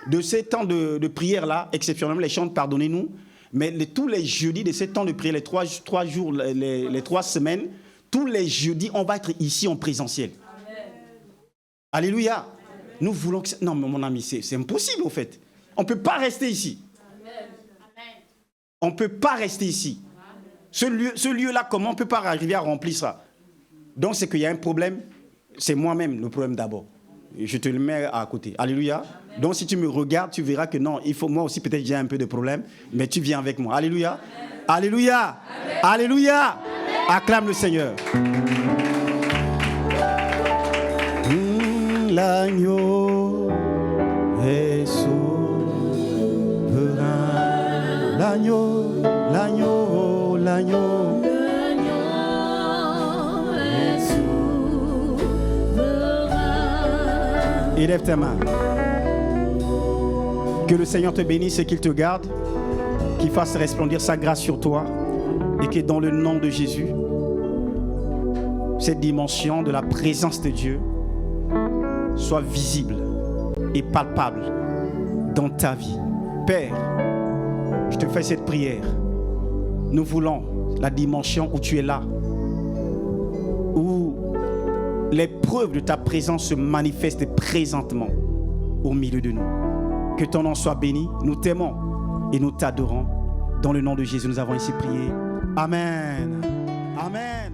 Speaker 6: de ces temps de prière-là, exceptionnellement les chants, pardonnez-nous, mais tous les jeudis de ces temps de prière, les 3 jours, les 3 semaines, tous les jeudis, on va être ici en présentiel. Amen. Alléluia. Amen. Nous voulons que... Non, mais mon ami, c'est impossible, au fait. On ne peut pas rester ici. Amen. On ne peut pas rester ici. Ce lieu-là, comment on ne peut pas arriver à remplir ça? Donc, c'est qu'il y a un problème. C'est moi-même le problème d'abord. Je te le mets à côté. Alléluia. Amen. Donc, si tu me regardes, tu verras que non, il faut moi aussi, peut-être j'ai un peu de problème, mais tu viens avec moi. Alléluia. Amen. Alléluia. Amen. Alléluia. Amen. Acclame le Seigneur. L'agneau est souverain. L'agneau
Speaker 3: est souverain.
Speaker 6: Élève ta main. Que le Seigneur te bénisse et qu'il te garde, qu'il fasse resplendir sa grâce sur toi et que dans le nom de Jésus, cette dimension de la présence de Dieu soit visible et palpable dans ta vie. Père, je te fais cette prière. Nous voulons la dimension où tu es là, où les preuves de ta présence se manifestent présentement au milieu de nous. Que ton nom soit béni. Nous t'aimons et nous t'adorons. Dans le nom de Jésus, nous avons ainsi prié. Amen. Amen.